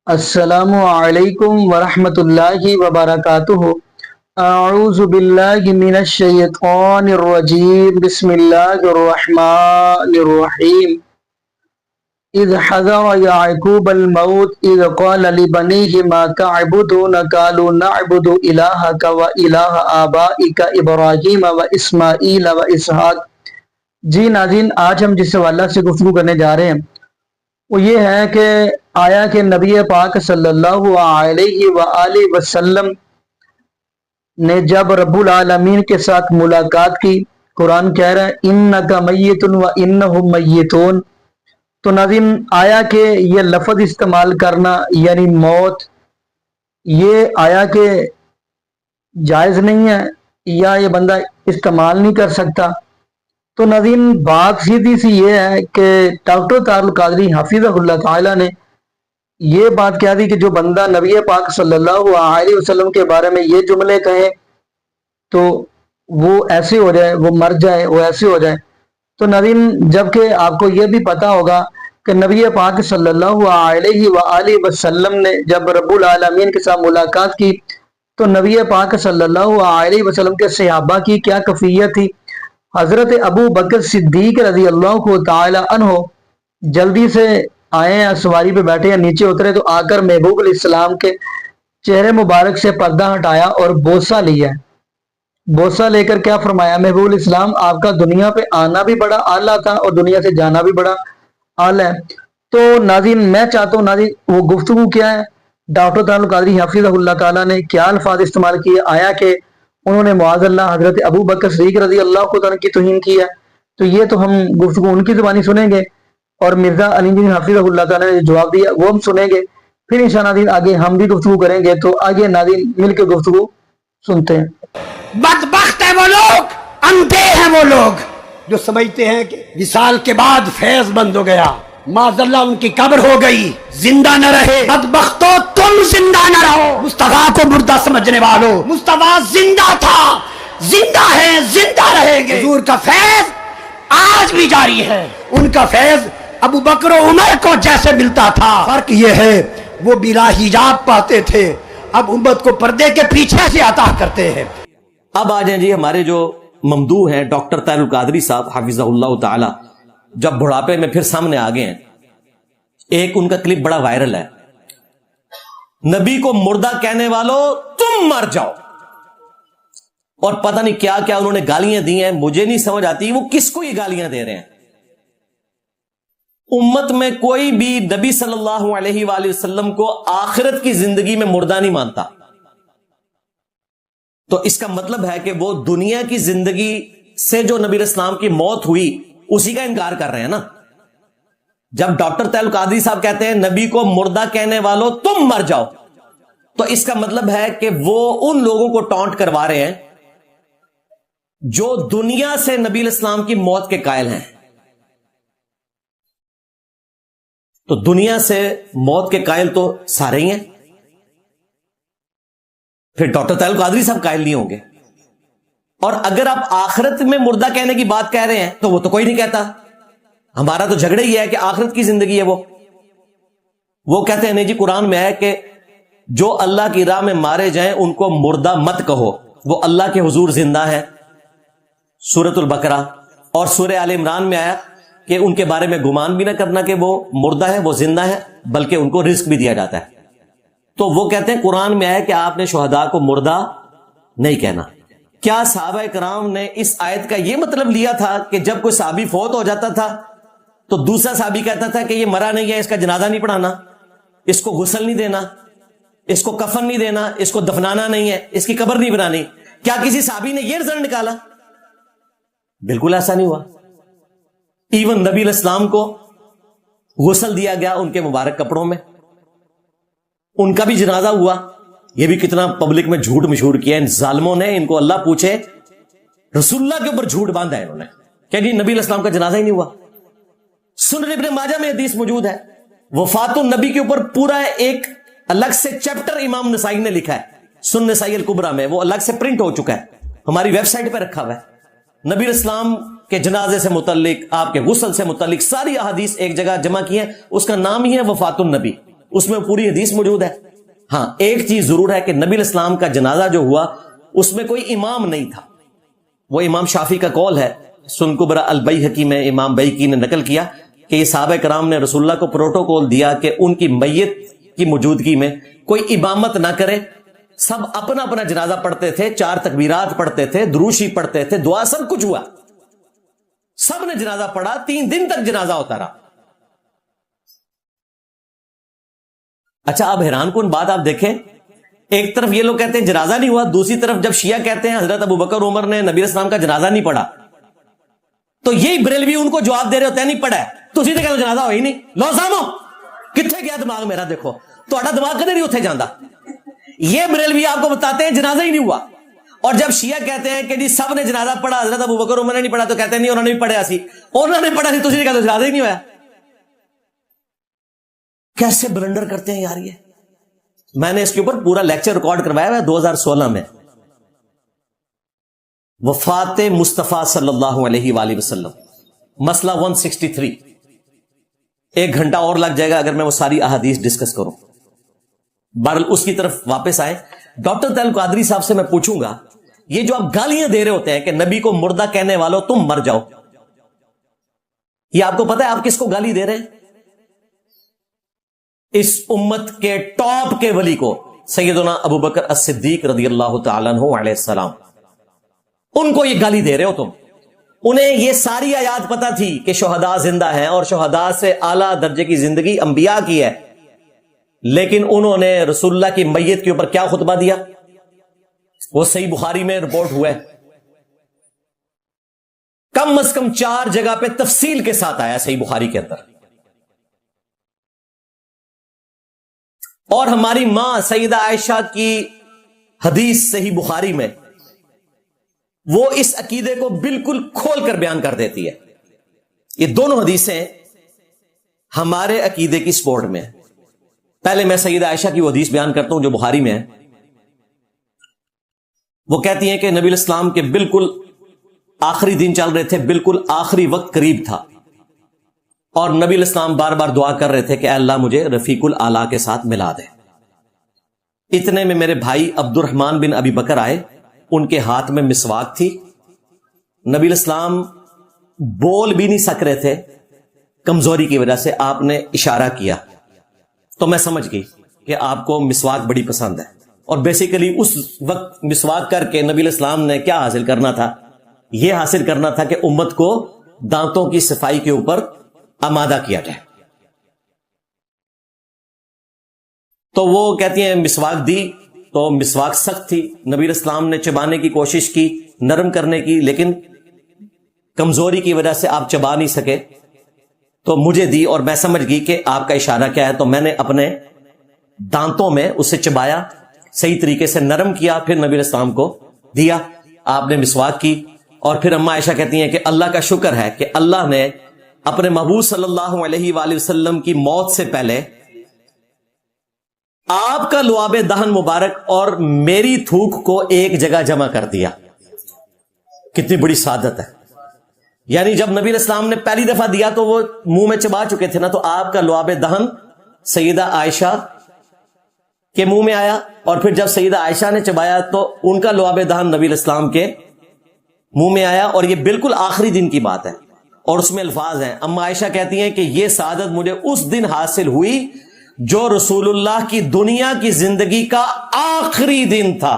السلام علیکم ورحمۃ اللہ وبرکاتہ۔ اعوذ باللہ من الشیطان الرجیم، بسم اللہ الرحمن الرحیم۔ اذ حضر یعقوب الموت اذ قال لبنیہ ما تعبدون قالوا نعبد الہک والہ آبائک ابراہیم واسماعیل واسحاق۔ جی ناظرین، آج ہم جس حوالہ سے گفتگو کرنے جا رہے ہیں وہ یہ ہے کہ آیا کہ نبی پاک صلی اللہ علیہ وآلہ وسلم نے جب رب العالمین کے ساتھ ملاقات کی، قرآن کہہ رہا ہے انک میت وانہم میتون، تو ناظرین آیا کہ یہ لفظ استعمال کرنا یعنی موت، یہ آیا کہ جائز نہیں ہے یا یہ بندہ استعمال نہیں کر سکتا؟ تو ناظرین بات سیدھی سی یہ ہے کہ ڈاکٹر طاہر القادری حفظہ اللہ تعالی نے یہ بات کہہ دی کہ جو بندہ نبی پاک صلی اللہ علیہ وسلم کے بارے میں یہ جملے کہے تو وہ ایسے ہو جائے، وہ مر جائے، وہ ایسے ہو جائے۔ تو ناظرین جبکہ آپ کو یہ بھی پتا ہوگا کہ نبی پاک صلی اللہ علیہ وآلہ وسلم نے جب رب العالمین کے ساتھ ملاقات کی تو نبی پاک صلی اللہ علیہ وسلم کے صحابہ کی کیا کیفیت تھی؟ حضرت ابو بکر صدیق رضی اللہ تعالی عنہ جلدی سے آئے ہیں، سواری پہ بیٹھے ہیں، نیچے اترے تو آ کر محبوب علیہ السلام کے چہرے مبارک سے پردہ ہٹایا اور بوسہ لیا ہے۔ بوسہ لے کر کیا فرمایا محبوب علیہ السلام، آپ کا دنیا پہ آنا بھی بڑا اعلیٰ تھا اور دنیا سے جانا بھی بڑا اعلیٰ ہے۔ تو ناظرین میں چاہتا ہوں ناظرین وہ گفتگو کیا ہے، ڈاکٹر طاہر القادری حفظہ اللہ تعالیٰ نے کیا الفاظ استعمال کیے، آیا کہ انہوں نے معاذ اللہ حضرت ابو بکر صدیق رضی اللہ عنہ کی توہین کی ہے؟ تو یہ تو ہم گفتگو ان کی زبانی سنیں گے اور مرزا علی جی حفظہ اللہ تعالیٰ نے جواب دیا وہ ہم سنیں گے، پھر انشاءاللہ ناظرین آگے ہم بھی گفتگو کریں گے۔ تو آگے ناظرین مل کے گفتگو سنتے ہیں۔ بدبخت ہیں وہ لوگ، اندھے ہیں وہ لوگ جو سمجھتے ہیں کہ وصال کے بعد فیض بند ہو گیا، معاذ اللہ ان کی قبر ہو گئی، زندہ نہ رہے۔ بدبختو تم زندہ نہ رہو، مصطفیٰ کو مردہ سمجھنے والوں، مصطفیٰ زندہ تھا، زندہ ہے، زندہ رہیں گے۔ حضور کا فیض آج بھی جاری ہے، ان کا فیض ابو بکر و عمر کو جیسے ملتا تھا، فرق یہ ہے وہ بلا حجاب پاتے تھے، اب امت کو پردے کے پیچھے سے عطا کرتے ہیں۔ اب آ جائیں جی ہمارے جو ممدوح ہیں ڈاکٹر طاہر القادری صاحب حفظہ اللہ تعالی، جب بڑھاپے میں پھر سامنے آگے ہیں۔ ایک ان کا کلپ بڑا وائرل ہے، نبی کو مردہ کہنے والوں تم مر جاؤ، اور پتہ نہیں کیا کیا انہوں نے گالیاں دی ہیں، مجھے نہیں سمجھ آتی وہ کس کو یہ گالیاں دے رہے ہیں۔ امت میں کوئی بھی نبی صلی اللہ علیہ وآلہ وسلم کو آخرت کی زندگی میں مردہ نہیں مانتا، تو اس کا مطلب ہے کہ وہ دنیا کی زندگی سے جو نبی اسلام کی موت ہوئی اسی کا انکار کر رہے ہیں نا۔ جب ڈاکٹر طاہر القادری صاحب کہتے ہیں نبی کو مردہ کہنے والوں تم مر جاؤ، تو اس کا مطلب ہے کہ وہ ان لوگوں کو ٹانٹ کروا رہے ہیں جو دنیا سے نبی اسلام کی موت کے قائل ہیں۔ تو دنیا سے موت کے قائل تو سارے ہی ہیں، پھر ڈاکٹر طاہر القادری صاحب قائل نہیں ہوں گے۔ اور اگر آپ آخرت میں مردہ کہنے کی بات کہہ رہے ہیں تو وہ تو کوئی نہیں کہتا، ہمارا تو جھگڑا ہی ہے کہ آخرت کی زندگی ہے۔ وہ کہتے ہیں نہیں جی قرآن میں ہے کہ جو اللہ کی راہ میں مارے جائیں ان کو مردہ مت کہو، وہ اللہ کے حضور زندہ ہے، سورۃ البقرہ۔ اور سورہ آل عمران میں آیا کہ ان کے بارے میں گمان بھی نہ کرنا کہ وہ مردہ ہے، وہ زندہ ہے، بلکہ ان کو رزق بھی دیا جاتا ہے۔ تو وہ کہتے ہیں قرآن میں آیا کہ آپ نے شہداء کو مردہ نہیں کہنا۔ کیا صحابہ کرام نے اس آیت کا یہ مطلب لیا تھا کہ جب کوئی صحابی فوت ہو جاتا تھا تو دوسرا صحابی کہتا تھا کہ یہ مرا نہیں ہے، اس کا جنازہ نہیں پڑھانا، اس کو غسل نہیں دینا، اس کو کفن نہیں دینا، اس کو دفنانا نہیں ہے، اس کی قبر نہیں بنانی؟ کیا کسی صحابی نے یہ رزلٹ نکالا؟ بالکل ایسا نہیں ہوا۔ ایون نبی الاسلام کو غسل دیا گیا ان کے مبارک کپڑوں میں، ان کا بھی جنازہ ہوا۔ یہ بھی کتنا پبلک میں جھوٹ مشہور کیا ان ظالموں نے، ان کو اللہ پوچھے، رسول اللہ کے اوپر جھوٹ باندھا ہے انہوں نے کہ جی نبی الاسلام کا جنازہ ہی نہیں ہوا۔ سنن ابن ماجہ میں حدیث موجود ہے، وفات النبی کے اوپر پورا ایک الگ سے چیپٹر امام نسائی نے لکھا ہے، سنن نسائی الکبریٰ میں، وہ الگ سے پرنٹ ہو چکا ہے، ہماری ویب سائٹ پہ رکھا ہوا ہے۔ نبی اسلام کے جنازے سے متعلق، آپ کے غسل سے متعلق ساری احادیث ایک جگہ جمع کی ہیں، اس کا نام ہی ہے وفات النبی۔ اس میں پوری حدیث موجود ہے. ہاں ایک چیز ضرور ہے کہ نبی علیہ السلام کا جنازہ جو ہوا اس میں کوئی امام نہیں تھا. وہ امام شافعی کا قول ہے. سنن کبری البیہقی میں امام بیہقی نے نقل کیا کہ یہ صحابہ کرام نے رسول اللہ کو پروٹوکول دیا کہ ان کی میت کی موجودگی میں کوئی امامت نہ کرے. سب اپنا اپنا جنازہ پڑھتے تھے, 4 تکبیرات پڑھتے تھے, دروشی پڑھتے تھے, دعا, سب کچھ ہوا. سب نے جنازہ پڑھا, 3 دن تک جنازہ ہوتا رہا. اچھا اب حیران کن بات آپ دیکھیں, ایک طرف یہ لوگ کہتے ہیں جنازہ نہیں ہوا, دوسری طرف جب شیعہ کہتے ہیں حضرت ابو بکر عمر نے نبی اسلام کا جنازہ نہیں پڑھا, تو یہی بریلوی ان کو جواب دے رہے ہوتے ہیں نہیں پڑھا ہے تو اسی طرح جنازہ ہو ہی نہیں. لو سامو کتنے گیا دماغ میرا, دیکھو تھوڑا دماغ کدھر نہیں اتنے جاندہ. یہ بریلوی آپ کو بتاتے ہیں جنازہ ہی نہیں ہوا, اور جب شیعہ کہتے ہیں کہ جی سب نے جنازہ پڑھا, حضرت ابو بکر عمر نے نہیں پڑھا, تو کہتے ہیں نہیں انہوں نے بھی پڑھا سی, انہوں نے پڑھا سی, تو اسی طرح جنازہ ہی نہیں ہوا. کیسے بلنڈر کرتے ہیں یار یہ. میں نے اس کے اوپر پورا لیکچر ریکارڈ کروایا ہے 2016 میں, وفات مصطفیٰ صلی اللہ علیہ وآلہ وسلم, مسئلہ 163. 1 گھنٹہ اور لگ جائے گا اگر میں وہ ساری احادیث ڈسکس کروں. بہرحال اس کی طرف واپس آئے. ڈاکٹر طاہر القادری صاحب سے میں پوچھوں گا, یہ جو آپ گالیاں دے رہے ہوتے ہیں کہ نبی کو مردہ کہنے والوں تم مر جاؤ, یہ آپ کو پتا ہے آپ کس کو گالی دے رہے ہیں؟ اس امت کے ٹاپ کے ولی کو, سیدنا ابو بکر الصدیق رضی اللہ تعالیٰ عنہ علیہ السلام. ان کو یہ گالی دے رہے ہو تم. انہیں یہ ساری آیات پتا تھی کہ شہداء زندہ ہیں اور شہداء سے اعلیٰ درجے کی زندگی انبیاء کی ہے, لیکن انہوں نے رسول اللہ کی میت کے اوپر کیا خطبہ دیا؟ وہ صحیح بخاری میں رپورٹ ہوا ہے, کم از کم 4 جگہ پہ تفصیل کے ساتھ آیا صحیح بخاری کے اندر. اور ہماری ماں سیدہ عائشہ کی حدیث صحیح بخاری میں وہ اس عقیدے کو بالکل کھول کر بیان کر دیتی ہے. یہ دونوں حدیثیں ہمارے عقیدے کی سپورٹ میں ہیں. پہلے میں سیدہ عائشہ کی وہ حدیث بیان کرتا ہوں جو بخاری میں ہے. وہ کہتی ہیں کہ نبی علیہ السلام کے بالکل آخری دن چل رہے تھے, بالکل آخری وقت قریب تھا, اور نبی علیہ السلام بار بار دعا کر رہے تھے کہ اے اللہ مجھے رفیق الاعلیٰ کے ساتھ ملا دے. اتنے میں میرے بھائی عبد الرحمن بن ابی بکر آئے, ان کے ہاتھ میں مسواک تھی. نبی علیہ السلام بول بھی نہیں سک رہے تھے کمزوری کی وجہ سے, آپ نے اشارہ کیا تو میں سمجھ گئی کہ آپ کو مسواک بڑی پسند ہے. اور بیسیکلی اس وقت مسواک کر کے نبی علیہ السلام نے کیا حاصل کرنا تھا؟ یہ حاصل کرنا تھا کہ امت کو دانتوں کی صفائی کے اوپر آمادہ کیا جائے. تو وہ کہتی ہیں مسواک دی, تو مسواک سخت تھی. نبی علیہ السلام نے چبانے کی کوشش کی, نرم کرنے کی, لیکن کمزوری کی وجہ سے آپ چبا نہیں سکے, تو مجھے دی اور میں سمجھ گئی کہ آپ کا اشارہ کیا ہے. تو میں نے اپنے دانتوں میں اسے چبایا, صحیح طریقے سے نرم کیا, پھر نبی علیہ السلام کو دیا. آپ نے مسواک کی, اور پھر اما عائشہ کہتی ہیں کہ اللہ کا شکر ہے کہ اللہ نے اپنے محبوب صلی اللہ علیہ وآلہ وسلم کی موت سے پہلے آپ کا لعاب دہن مبارک اور میری تھوک کو ایک جگہ جمع کر دیا. کتنی بڑی سعادت ہے. یعنی جب نبی علیہ السلام نے پہلی دفعہ دیا تو وہ منہ میں چبا چکے تھے نا, تو آپ کا لعاب دہن سیدہ عائشہ کے منہ میں آیا, اور پھر جب سیدہ عائشہ نے چبایا تو ان کا لعاب دہن نبی علیہ السلام کے منہ میں آیا. اور یہ بالکل آخری دن کی بات ہے, اور اس میں الفاظ ہیں. اما عائشہ کہتی ہیں کہ یہ سعادت مجھے اس دن حاصل ہوئی جو رسول اللہ کی دنیا کی زندگی کا آخری دن تھا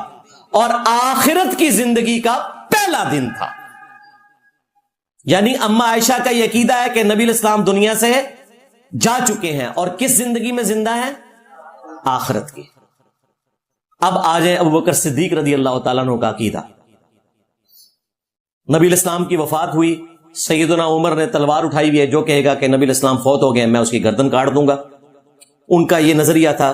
اور آخرت کی زندگی کا پہلا دن تھا. یعنی اما عائشہ کا یہ عقیدہ ہے کہ نبی علیہ السلام دنیا سے جا چکے ہیں, اور کس زندگی میں زندہ ہیں؟ آخرت کی. اب آ جائیں ابو بکر صدیق رضی اللہ تعالیٰ عنہ کا عقیدہ. نبی علیہ السلام کی وفات ہوئی, سیدنا عمر نے تلوار اٹھائی ہوئی ہے, جو کہے گا کہ نبی علیہ السلام فوت ہو گئے میں اس کی گردن کاٹ دوں گا. ان کا یہ نظریہ تھا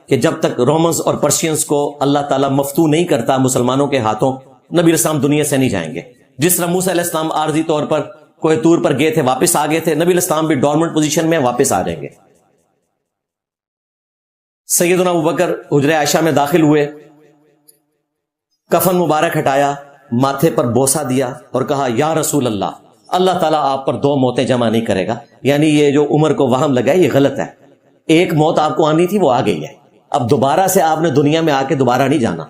کہ جب تک رومنز اور پرشینز کو اللہ تعالیٰ مفتو نہیں کرتا مسلمانوں کے ہاتھوں, نبی علیہ السلام دنیا سے نہیں جائیں گے. جس طرح موسیٰ علیہ السلام عارضی طور پر کوہ طور پر گئے تھے, واپس آ گئے تھے, نبی علیہ السلام بھی ڈورمنٹ پوزیشن میں واپس آ جائیں گے. سیدنا ابوبکر حجرہ عائشہ میں داخل ہوئے, کفن مبارک ہٹایا, ماتھے پر بوسہ دیا اور کہا یا رسول اللہ, اللہ تعالیٰ آپ پر 2 موتیں جمع نہیں کرے گا. یعنی یہ جو عمر کو وہم لگا ہے یہ غلط ہے. ایک موت آپ کو آنی تھی وہ آ گئی ہے، اب دوبارہ سے آپ نے دنیا میں آ کے دوبارہ نہیں جانا.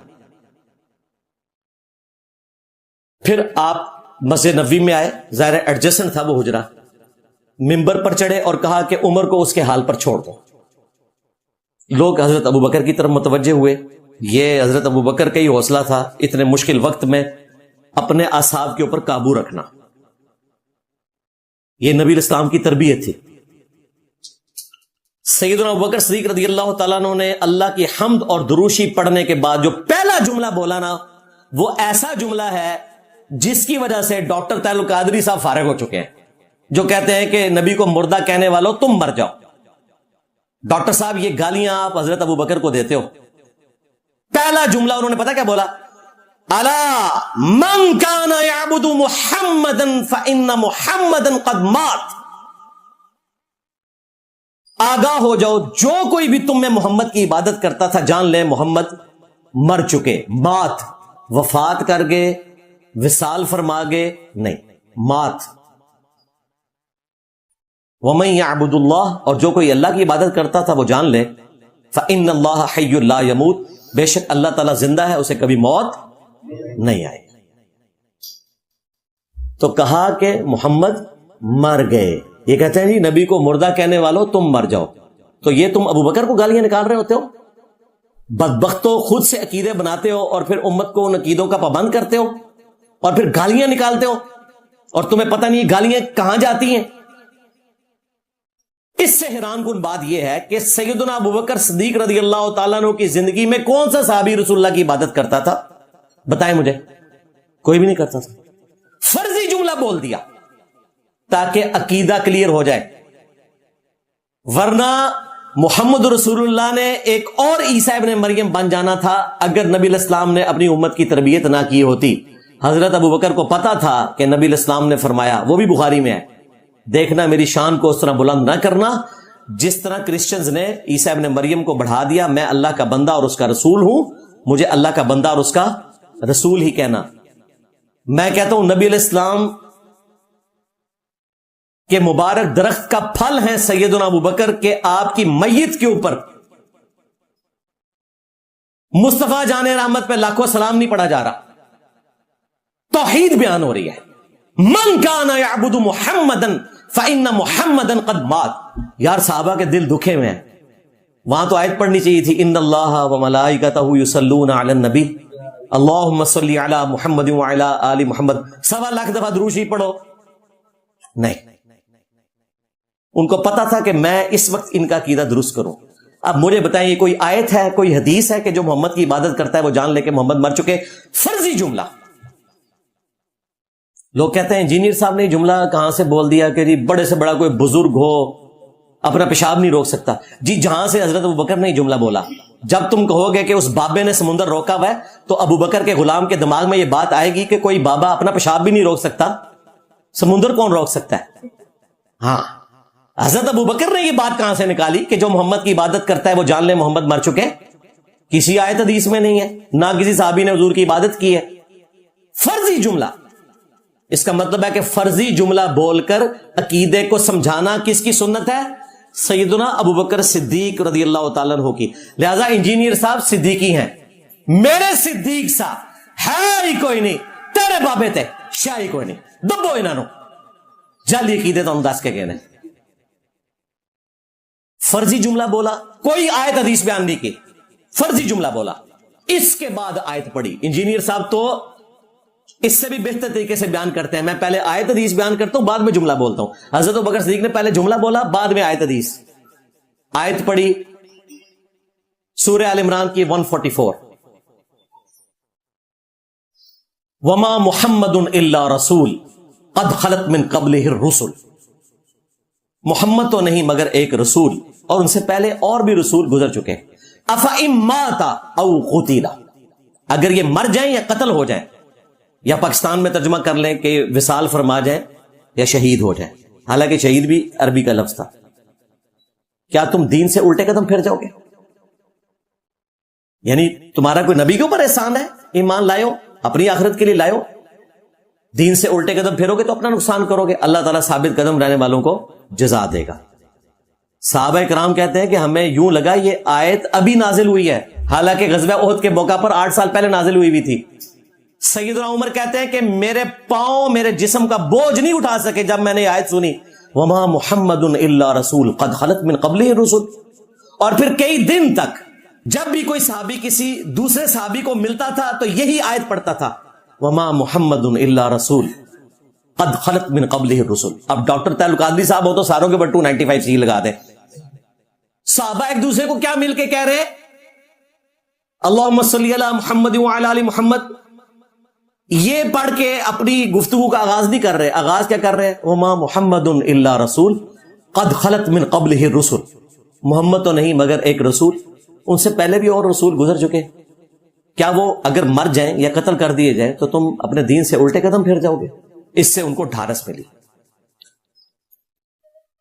پھر آپ مسجد نبوی میں آئے، ظاہر ایڈجسٹنٹ تھا وہ حجرہ، ممبر پر چڑھے اور کہا کہ عمر کو اس کے حال پر چھوڑ دو. لوگ حضرت ابو بکر کی طرف متوجہ ہوئے. یہ حضرت ابو بکر کا ہی حوصلہ تھا اتنے مشکل وقت میں اپنے اعصاب کے اوپر قابو رکھنا. یہ نبی الاسلام کی تربیت تھی. سیدنا ابو بکر صدیق رضی اللہ تعالیٰ عنہ نے اللہ کی حمد اور دروشی پڑھنے کے بعد جو پہلا جملہ بولا نا، وہ ایسا جملہ ہے جس کی وجہ سے ڈاکٹر طاہر القادری صاحب فارغ ہو چکے ہیں، جو کہتے ہیں کہ نبی کو مردہ کہنے والوں تم مر جاؤ. ڈاکٹر صاحب یہ گالیاں آپ حضرت ابو بکر کو دیتے ہو. پہلا جملہ انہوں نے پتا کیا بولا؟ الا من کان یعبد محمدا فان محمدا قد مات. آگاہ ہو جاؤ، جو کوئی بھی تم میں محمد کی عبادت کرتا تھا جان لے محمد مر چکے. مات وفات کر گئے، وصال فرما گئے نہیں، مات. وَمَن يَعْبُدُ اللَّهَ، اور جو کوئی اللہ کی عبادت کرتا تھا وہ جان لے فَإِنَّ اللَّهَ حَيٌّ لَا يَمُوتُ، بے شک اللہ تعالیٰ زندہ ہے، اسے کبھی موت نہیں آئے. تو کہا کہ محمد مر گئے. یہ کہتے ہیں جی نبی کو مردہ کہنے والوں تم مر جاؤ. تو یہ تم ابو بکر کو گالیاں نکال رہے ہوتے ہو؟ بدبختو، خود سے عقیدے بناتے ہو اور پھر امت کو ان عقیدوں کا پابند کرتے ہو اور پھر گالیاں نکالتے ہو اور تمہیں پتہ نہیں گالیاں کہاں جاتی ہیں. اس سے حیران کن بات یہ ہے کہ سیدنا ابو بکر صدیق رضی اللہ تعالیٰ عنہ کی زندگی میں کون سا صحابی رسول اللہ کی عبادت کرتا تھا؟ بتائیں مجھے. کوئی بھی نہیں کرتا تھا. فرضی جملہ بول دیا تاکہ عقیدہ کلیئر ہو جائے، ورنہ محمد رسول اللہ نے ایک اور عیسیٰ ابن مریم بن جانا تھا اگر نبی الاسلام نے اپنی امت کی تربیت نہ کی ہوتی. حضرت ابو بکر کو پتا تھا کہ نبی الاسلام نے فرمایا، وہ بھی بخاری میں ہے، دیکھنا میری شان کو اس طرح بلند نہ کرنا جس طرح کرسچنز نے عیسیٰ ابن مریم کو بڑھا دیا. میں اللہ کا بندہ اور اس کا رسول ہوں، مجھے اللہ کا بندہ اور اس کا رسول ہی کہنا. میں کہتا ہوں نبی علیہ السلام کے مبارک درخت کا پھل ہیں سیدنا ابو بکر کے آپ کی میت کے اوپر مصطفیٰ جان رحمت پہ لاکھوں سلام نہیں پڑھا جا رہا. توحید بیان ہو رہی ہے. من کان یعبد محمدا فان محمدا قد مات. یار صحابہ کے دل دکھے ہوئے ہیں. وہاں تو آیت پڑھنی چاہیے تھی ان اللہ وملائکتہ یصلون علی النبی اللہم صلی علی محمد وعلی آل محمد. 1.25 لاکھ دفعہ درود شریف پڑھو. نہیں، ان کو پتا تھا کہ میں اس وقت ان کا عقیدہ درست کروں. اب مجھے بتائیں یہ کوئی آیت ہے، کوئی حدیث ہے کہ جو محمد کی عبادت کرتا ہے وہ جان لے کہ محمد مر چکے؟ فرضی جملہ. لوگ کہتے ہیں انجینئر صاحب نے جملہ کہاں سے بول دیا کہ جی بڑے سے بڑا کوئی بزرگ ہو اپنا پیشاب نہیں روک سکتا. جی جہاں سے حضرت ابو بکر نے جملہ بولا. جب تم کہو گے کہ اس بابے نے سمندر روکا ہوا ہے تو ابو بکر کے غلام کے دماغ میں یہ بات آئے گی کہ کوئی بابا اپنا پیشاب بھی نہیں روک سکتا، سمندر کون روک سکتا ہے؟ ہاں، حضرت ابو بکر نے یہ بات کہاں سے نکالی کہ جو محمد کی عبادت کرتا ہے وہ جان لے محمد مر چکے؟ کسی آیت حدیث میں نہیں ہے، نہ کسی صحابی نے حضور کی عبادت کی ہے. فرضی جملہ. اس کا مطلب ہے کہ فرضی جملہ بول کر عقیدے کو سمجھانا کس کی سنت ہے؟ سیدنا ابو بکر صدیق رضی اللہ تعالیٰ عنہ کی. لہذا انجینئر صاحب صدیقی ہیں. میرے صدیق صاحب ہے ہی کوئی نہیں، تیرے بابے تے شاہی کوئی نہیں. دبو انہوں جلدی عقیدے تو دس کے کہنے. فرضی جملہ بولا، کوئی آیت حدیث بیان نہیں کی، فرضی جملہ بولا. اس کے بعد آیت پڑھی. انجینئر صاحب تو اس سے بھی بہتر طریقے سے بیان کرتے ہیں. میں پہلے آیت حدیث بیان کرتا ہوں، بعد میں جملہ بولتا ہوں. حضرت ابوبکر صدیق نے پہلے جملہ بولا، بعد میں آیت حدیث. آیت پڑھی سورہ آل عمران کی 144. وما محمد الا رسول قد خلت من قبلہ الرسل. محمد تو نہیں مگر ایک رسول، اور ان سے پہلے اور بھی رسول گزر چکے. افئن مات او قتل، اگر یہ مر جائیں یا قتل ہو جائیں، یا پاکستان میں ترجمہ کر لیں کہ وصال فرما جائیں یا شہید ہو جائیں. حالانکہ شہید بھی عربی کا لفظ تھا. کیا تم دین سے الٹے قدم پھر جاؤ گے؟ یعنی تمہارا کوئی نبی کے اوپر احسان ہے، ایمان لائے ہو، اپنی آخرت کے لیے لائے ہو، دین سے الٹے قدم پھیرو گے تو اپنا نقصان کرو گے. اللہ تعالیٰ ثابت قدم رہنے والوں کو جزا دے گا. صحابہ کرام کہتے ہیں کہ ہمیں یوں لگا یہ آیت ابھی نازل ہوئی ہے، حالانکہ غزوہ احد کے موقع پر 8 سال پہلے نازل ہوئی تھی۔ سیدنا عمر کہتے ہیں کہ میرے پاؤں میرے جسم کا بوجھ نہیں اٹھا سکے جب میں نے یہ آیت سنی، وما محمد الا رسول قد خلت من قبلہ الرسل۔ اور پھر کئی دن تک جب بھی کوئی صحابی کسی دوسرے صحابی کو ملتا تھا تو یہی آیت پڑھتا تھا، وما محمد الا رسول قد خلت من قبلہ الرسل۔ اب ڈاکٹر تعلق قادری صاحب ہو تو ساروں کے اوپر 295 سی لگا دیں۔ صحابہ ایک دوسرے کو کیا مل کے کہہ رہے ہیں؟ اللہم صلی علی محمد وعلی آل محمد۔ یہ پڑھ کے اپنی گفتگو کا آغاز نہیں کر رہے، آغاز کیا کر رہے ہیں؟ وما محمد الا رسول قد خلت من قبلہ الرسل۔ محمد تو نہیں مگر ایک رسول، ان سے پہلے بھی اور رسول گزر چکے، کیا وہ اگر مر جائیں یا قتل کر دیے جائیں تو تم اپنے دین سے الٹے قدم پھر جاؤ گے؟ اس سے ان کو ڈھارس ملی۔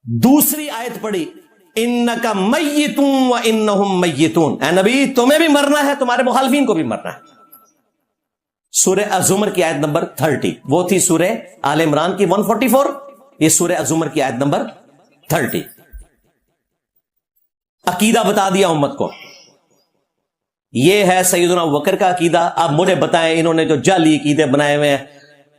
دوسری آیت پڑھی، انک میت وانہم میتون، اے نبی تمہیں بھی مرنا ہے، تمہارے مخالفین کو بھی مرنا ہے۔ سورہ الزمر کی آیت نمبر 30، وہ تھی سورہ آل عمران کی 144، یہ سورہ الزمر کی آیت نمبر 30۔ عقیدہ بتا دیا امت کو، یہ ہے سیدنا ابوبکر کا عقیدہ۔ اب مجھے بتائیں انہوں نے جو جعلی عقیدے بنائے ہوئے ہیں،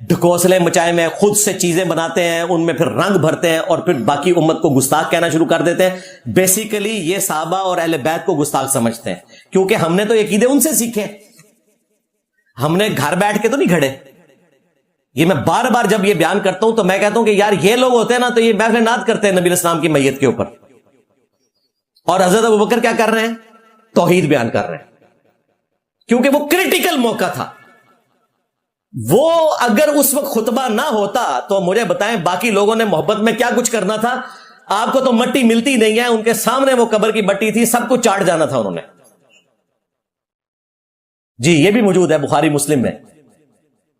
ڈھکوسلے مچائے ہوئے ہیں، خود سے چیزیں بناتے ہیں، ان میں پھر رنگ بھرتے ہیں اور پھر باقی امت کو گستاخ کہنا شروع کر دیتے ہیں۔ بیسیکلی یہ صحابہ اور اہل بیت کو گستاخ سمجھتے ہیں، کیونکہ ہم نے تو یہ عقیدے ان سے سیکھے، ہم نے گھر بیٹھ کے تو نہیں گھڑے۔ یہ میں بار بار جب یہ بیان کرتا ہوں تو میں کہتا ہوں کہ یار یہ لوگ ہوتے ہیں نا تو یہ محفل نعت کرتے ہیں نبی علیہ السلام کی میت کے اوپر، اور حضرت ابوبکر کیا کر رہے ہیں؟ توحید بیان کر رہے ہیں، کیونکہ وہ کریٹیکل موقع تھا۔ وہ اگر اس وقت خطبہ نہ ہوتا تو مجھے بتائیں باقی لوگوں نے محبت میں کیا کچھ کرنا تھا؟ آپ کو تو مٹی ملتی نہیں ہے، ان کے سامنے وہ قبر کی مٹی تھی، سب کو چاٹ جانا تھا انہوں نے۔ جی یہ بھی موجود ہے بخاری مسلم میں،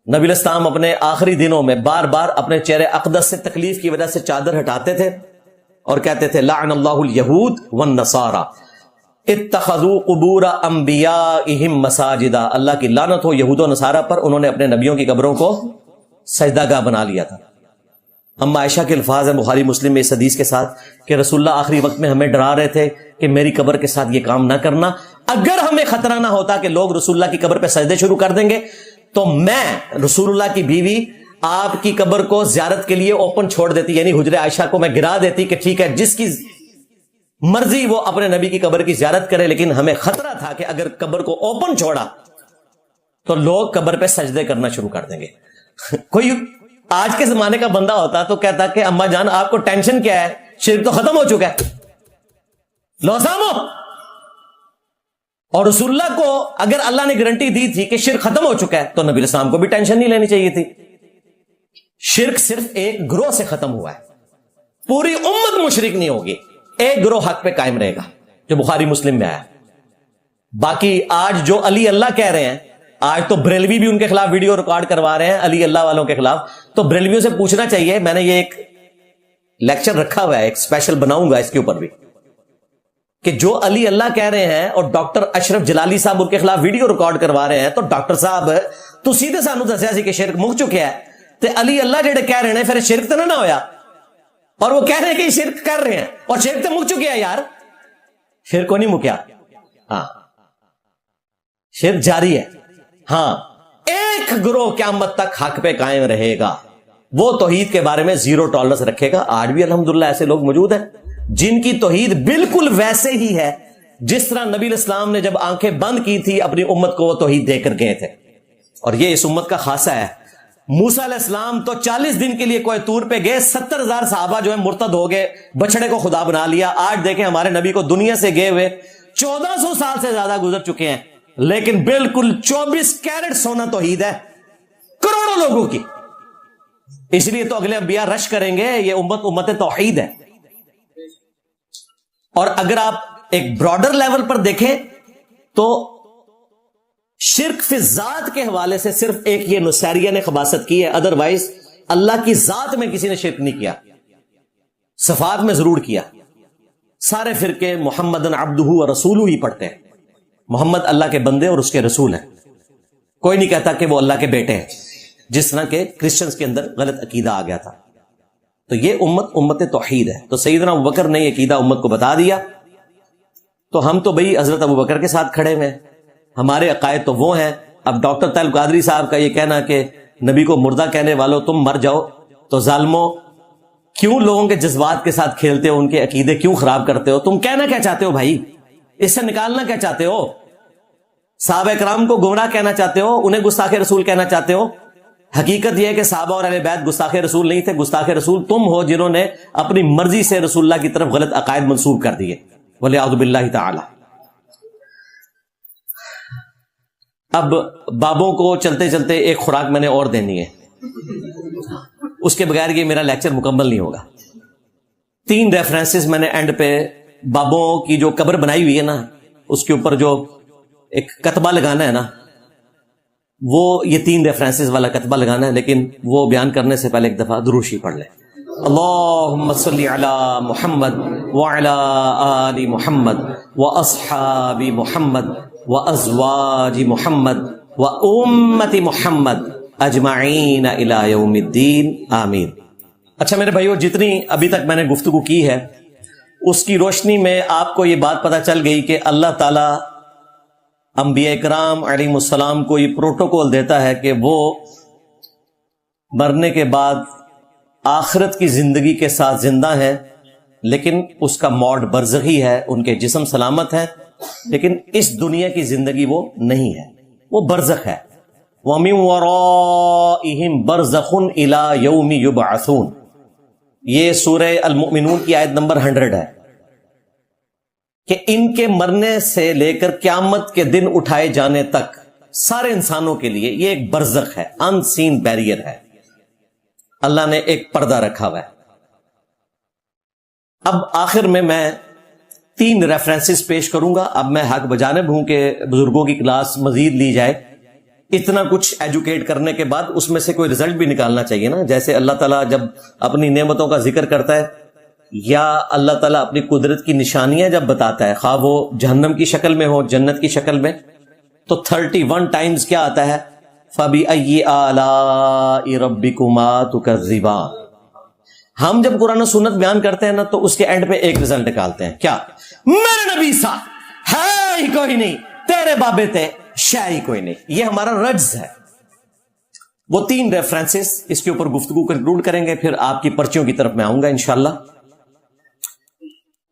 نبی علیہ السلام اپنے آخری دنوں میں بار بار اپنے چہرے اقدس سے تکلیف کی وجہ سے چادر ہٹاتے تھے اور کہتے تھے لعن اللہ الیہود والنصارى اتخذوا قبور انبیائہم مساجدا، اللہ کی لعنت ہو یہود و نصارہ پر، انہوں نے اپنے نبیوں کی قبروں کو سجدہ گاہ بنا لیا تھا۔ اما عائشہ کے الفاظ ہیں بخاری مسلم میں اس حدیث کے ساتھ کہ رسول اللہ آخری وقت میں ہمیں ڈرا رہے تھے کہ میری قبر کے ساتھ یہ کام نہ کرنا، اگر ہمیں خطرہ نہ ہوتا کہ لوگ رسول اللہ کی قبر پہ سجدے شروع کر دیں گے تو میں رسول اللہ کی بیوی آپ کی قبر کو زیارت کے لیے اوپن چھوڑ دیتی، یعنی حجرہ عائشہ کو میں گرا دیتی کہ ٹھیک ہے جس کی مرضی وہ اپنے نبی کی قبر کی زیارت کرے، لیکن ہمیں خطرہ تھا کہ اگر قبر کو اوپن چھوڑا تو لوگ قبر پہ سجدے کرنا شروع کر دیں گے۔ کوئی آج کے زمانے کا بندہ ہوتا تو کہتا کہ اماں جان آپ کو ٹینشن کیا ہے، شرک تو ختم ہو چکا ہے، لو سامو۔ اور رسول اللہ کو اگر اللہ نے گارنٹی دی تھی کہ شرک ختم ہو چکا ہے تو نبی علیہ السلام کو بھی ٹینشن نہیں لینی چاہیے تھی۔ شرک صرف ایک گروہ سے ختم ہوا ہے، پوری امت مشرک نہیں ہوگی، ایک گروہ حق پہ قائم رہے گا جو بخاری مسلم میں آیا۔ باقی آج جو علی اللہ کہہ رہے ہیں، آج تو بریلوی بھی ان کے خلاف ویڈیو ریکارڈ کروا رہے ہیں علی اللہ والوں کے خلاف، تو بریلویوں سے پوچھنا چاہیے، میں نے یہ ایک لیکچر رکھا ہوا ہے، ایک اسپیشل بناؤں گا اس کے اوپر بھی، کہ جو علی اللہ کہہ رہے ہیں اور ڈاکٹر اشرف جلالی صاحب ان کے خلاف ویڈیو ریکارڈ کروا رہے ہیں، تو ڈاکٹر صاحب تو سیدھے سانو دسیا سی کہ شرک مک چکے ہیں، تے علی اللہ جڑے کہہ رہے ہیں پھر شرک تو نہ ہویا، اور وہ کہہ رہے ہیں کہ شرک کر رہے ہیں اور شرک تو مک چکے ہیں۔ یار شرک کو نہیں مکیا، ہاں شرک جاری ہے، ہاں ایک گروہ قیامت تک حق پہ قائم رہے گا، وہ توحید کے بارے میں زیرو ٹالرنس رکھے گا۔ آج بھی الحمدللہ ایسے لوگ موجود ہیں جن کی توحید بالکل ویسے ہی ہے جس طرح نبی علیہ السلام نے جب آنکھیں بند کی تھی اپنی امت کو وہ توحید دے کر گئے تھے، اور یہ اس امت کا خاصہ ہے۔ موسیٰ علیہ السلام تو 40 دن کے لیے کوہ طور پہ گئے، 70,000 صحابہ جو ہے مرتد ہو گئے، بچڑے کو خدا بنا لیا۔ آج دیکھیں ہمارے نبی کو دنیا سے گئے ہوئے 1400 سال سے زیادہ گزر چکے ہیں، لیکن بالکل 24 کیرٹ سونا توحید ہے کروڑوں لوگوں کی۔ اس لیے تو اگلے انبیاء رش کریں گے، یہ امت توحید ہے۔ اور اگر آپ ایک براڈر لیول پر دیکھیں تو شرک فی ذات کے حوالے سے صرف ایک یہ نصیریہ نے خباثت کی ہے، ادروائز اللہ کی ذات میں کسی نے شرک نہیں کیا، صفات میں ضرور کیا۔ سارے فرقے محمدن عبدہ و رسولہ ہی پڑھتے ہیں، محمد اللہ کے بندے اور اس کے رسول ہیں، کوئی نہیں کہتا کہ وہ اللہ کے بیٹے ہیں، جس طرح کہ کرسچنز کے اندر غلط عقیدہ آ گیا تھا۔ تو یہ امت توحید ہے. تو سیدنا ابوبکر نے یہ عقیدہ امت کو بتا دیا. تو ہم تو بھئی حضرت ابوبکر کے ساتھ کھڑے ہوئے ہیں, ہمارے عقائد تو وہ ہیں. اب ڈاکٹر طیب قادری صاحب کا یہ کہنا کہ نبی کو مردہ کہنے والوں تم مر جاؤ, تو ظالموں کیوں لوگوں کے جذبات کے ساتھ کھیلتے ہو, ان کے عقیدے کیوں خراب کرتے ہو؟ تم کہنا کیا چاہتے ہو بھائی؟ اس سے نکالنا کیا چاہتے ہو؟ صحابہ کرام کو گمراہ کہنا چاہتے ہو, انہیں گستاخ رسول کہنا چاہتے ہو؟ حقیقت یہ ہے کہ صحابہ اور اہل بیت گستاخ رسول نہیں تھے. گستاخ رسول تم ہو جنہوں نے اپنی مرضی سے رسول اللہ کی طرف غلط عقائد منسوب کر دیے. وَلِعَوْذُ بِاللَّهِ تعالی. اب بابوں کو چلتے چلتے ایک خوراک میں نے اور دینی ہے, اس کے بغیر یہ میرا لیکچر مکمل نہیں ہوگا. 3 ریفرنسز میں نے اینڈ پہ بابوں کی جو قبر بنائی ہوئی ہے نا, اس کے اوپر جو ایک کتبہ لگانا ہے نا, وہ یہ 3 ریفرنسز والا کتبہ لگانا ہے. لیکن وہ بیان کرنے سے پہلے ایک دفعہ درود شریف پڑھ لیں. اللہم صلی علی محمد وعلی آل محمد واصحاب محمد وازواج محمد وامت محمد اجمعین الی یوم الدین آمین. اچھا میرے بھائیو, جتنی ابھی تک میں نے گفتگو کی ہے اس کی روشنی میں آپ کو یہ بات پتہ چل گئی کہ اللہ تعالی انبیاء کرام علیہ السلام کو یہ پروٹوکول دیتا ہے کہ وہ مرنے کے بعد آخرت کی زندگی کے ساتھ زندہ ہیں, لیکن اس کا موڈ برزخی ہے. ان کے جسم سلامت ہیں لیکن اس دنیا کی زندگی وہ نہیں ہے, وہ برزخ ہے. وَمِن وَرَائِهِمْ بَرْزَخٌ إِلَى يَوْمِ يُبْعَثُونَ. یہ سورہ المؤمنون کی آیت نمبر 100 ہے کہ ان کے مرنے سے لے کر قیامت کے دن اٹھائے جانے تک سارے انسانوں کے لیے یہ ایک برزخ ہے, ان سین بیریئر ہے. اللہ نے ایک پردہ رکھا ہوا ہے. اب آخر میں 3 ریفرنسز پیش کروں گا. اب میں حق بجانب ہوں کہ بزرگوں کی کلاس مزید لی جائے. اتنا کچھ ایجوکیٹ کرنے کے بعد اس میں سے کوئی رزلٹ بھی نکالنا چاہیے نا. جیسے اللہ تعالیٰ جب اپنی نعمتوں کا ذکر کرتا ہے یا اللہ تعالیٰ اپنی قدرت کی نشانیاں جب بتاتا ہے, خواہ وہ جہنم کی شکل میں ہو جنت کی شکل میں, تو 31 ٹائمز کیا آتا ہے؟ فَبِأَيِّ آلَاءِ رَبِّكُمَا تُكَذِّبَانِ. ہم جب قرآن و سنت بیان کرتے ہیں نا تو اس کے اینڈ پہ ایک رزلٹ نکالتے ہیں. کیا؟ میرے نبی صاحب ہے ہی کوئی نہیں, تیرے بابے تے شے ہی کوئی نہیں. یہ ہمارا رجز ہے. وہ 3 ریفرنسز اس کے اوپر گفتگو کنکلوڈ کریں گے, پھر آپ کی پرچیوں کی طرف میں آؤں گا انشاءاللہ.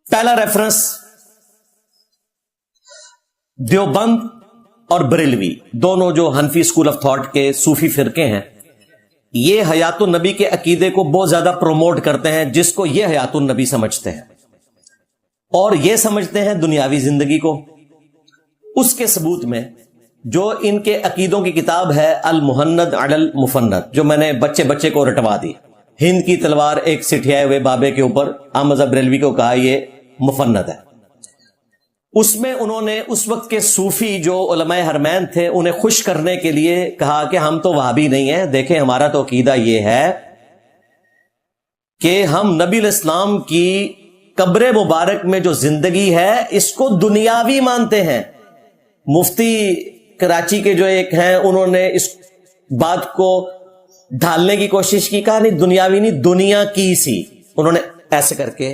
پہلا ریفرنس دیوبند اور بریلوی, دونوں جو حنفی اسکول آف تھاٹ کے صوفی فرقے ہیں, یہ حیات النبی کے عقیدے کو بہت زیادہ پروموٹ کرتے ہیں, جس کو یہ حیات النبی سمجھتے ہیں, اور یہ سمجھتے ہیں دنیاوی زندگی کو. اس کے ثبوت میں جو ان کے عقیدوں کی کتاب ہے المہند علی المفند, جو میں نے بچے بچے کو رٹوا دی, ہند کی تلوار ایک سٹھیائے ہوئے بابے کے اوپر, احمد بریلوی کو کہا یہ مفند ہے. اس میں انہوں نے اس وقت کے صوفی جو علماء حرمین تھے انہیں خوش کرنے کے لیے کہا کہ ہم تو وہابی نہیں ہیں, دیکھیں ہمارا تو عقیدہ یہ ہے کہ ہم نبی علیہ السلام کی قبر مبارک میں جو زندگی ہے اس کو دنیاوی مانتے ہیں. مفتی کراچی کے جو ایک ہیں انہوں نے اس بات کو ڈھالنے کی کوشش کی, کہا نہیں دنیاوی نہیں دنیا کی سی, انہوں نے ایسے کر کے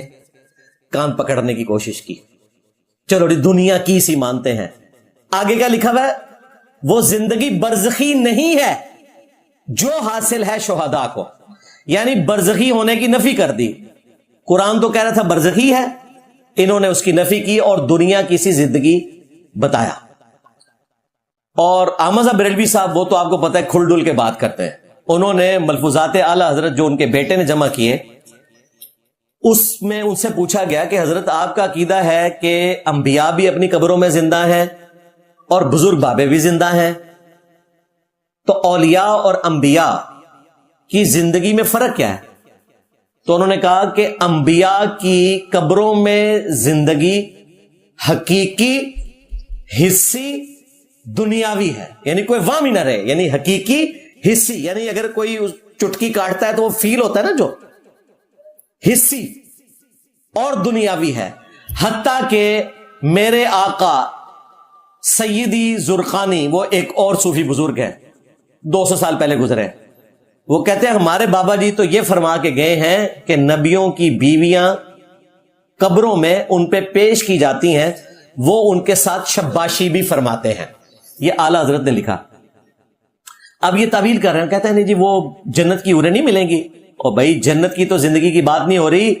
کان پکڑنے کی کوشش کی. چلو دنیا کی سی مانتے ہیں. آگے کیا لکھا ہوا ہے؟ وہ زندگی برزخی نہیں ہے جو حاصل ہے شہداء کو, یعنی برزخی ہونے کی نفی کر دی. قرآن تو کہہ رہا تھا برزخی ہے, انہوں نے اس کی نفی کی اور دنیا کی سی زندگی بتایا. اور احمد بریلوی صاحب وہ تو آپ کو پتہ ہے کھل ڈل کے بات کرتے ہیں. انہوں نے ملفوظات اعلی حضرت جو ان کے بیٹے نے جمع کیے, اس میں ان سے پوچھا گیا کہ حضرت آپ کا عقیدہ ہے کہ انبیاء بھی اپنی قبروں میں زندہ ہیں اور بزرگ بابے بھی زندہ ہیں, تو اولیاء اور انبیاء کی زندگی میں فرق کیا ہے؟ تو انہوں نے کہا کہ انبیاء کی قبروں میں زندگی حقیقی, حصی, دنیاوی ہے, یعنی کوئی وامی نہ رہے, یعنی حقیقی حصی, یعنی اگر کوئی چٹکی کاٹتا ہے تو وہ فیل ہوتا ہے نا, جو حصی اور دنیاوی ہے. حتیٰ کہ میرے آقا سیدی زرقانی, وہ ایک اور صوفی بزرگ ہے 200 سال پہلے گزرے, وہ کہتے ہیں ہمارے بابا جی تو یہ فرما کے گئے ہیں کہ نبیوں کی بیویاں قبروں میں ان پہ پیش کی جاتی ہیں، وہ ان کے ساتھ شباشی بھی فرماتے ہیں. یہ اعلی حضرت نے لکھا. اب یہ تعویل کر رہے ہیں، کہتے ہیں نہیں جی وہ جنت کی حوریں نہیں ملیں گی. اور بھائی جنت کی تو زندگی کی بات نہیں ہو رہی،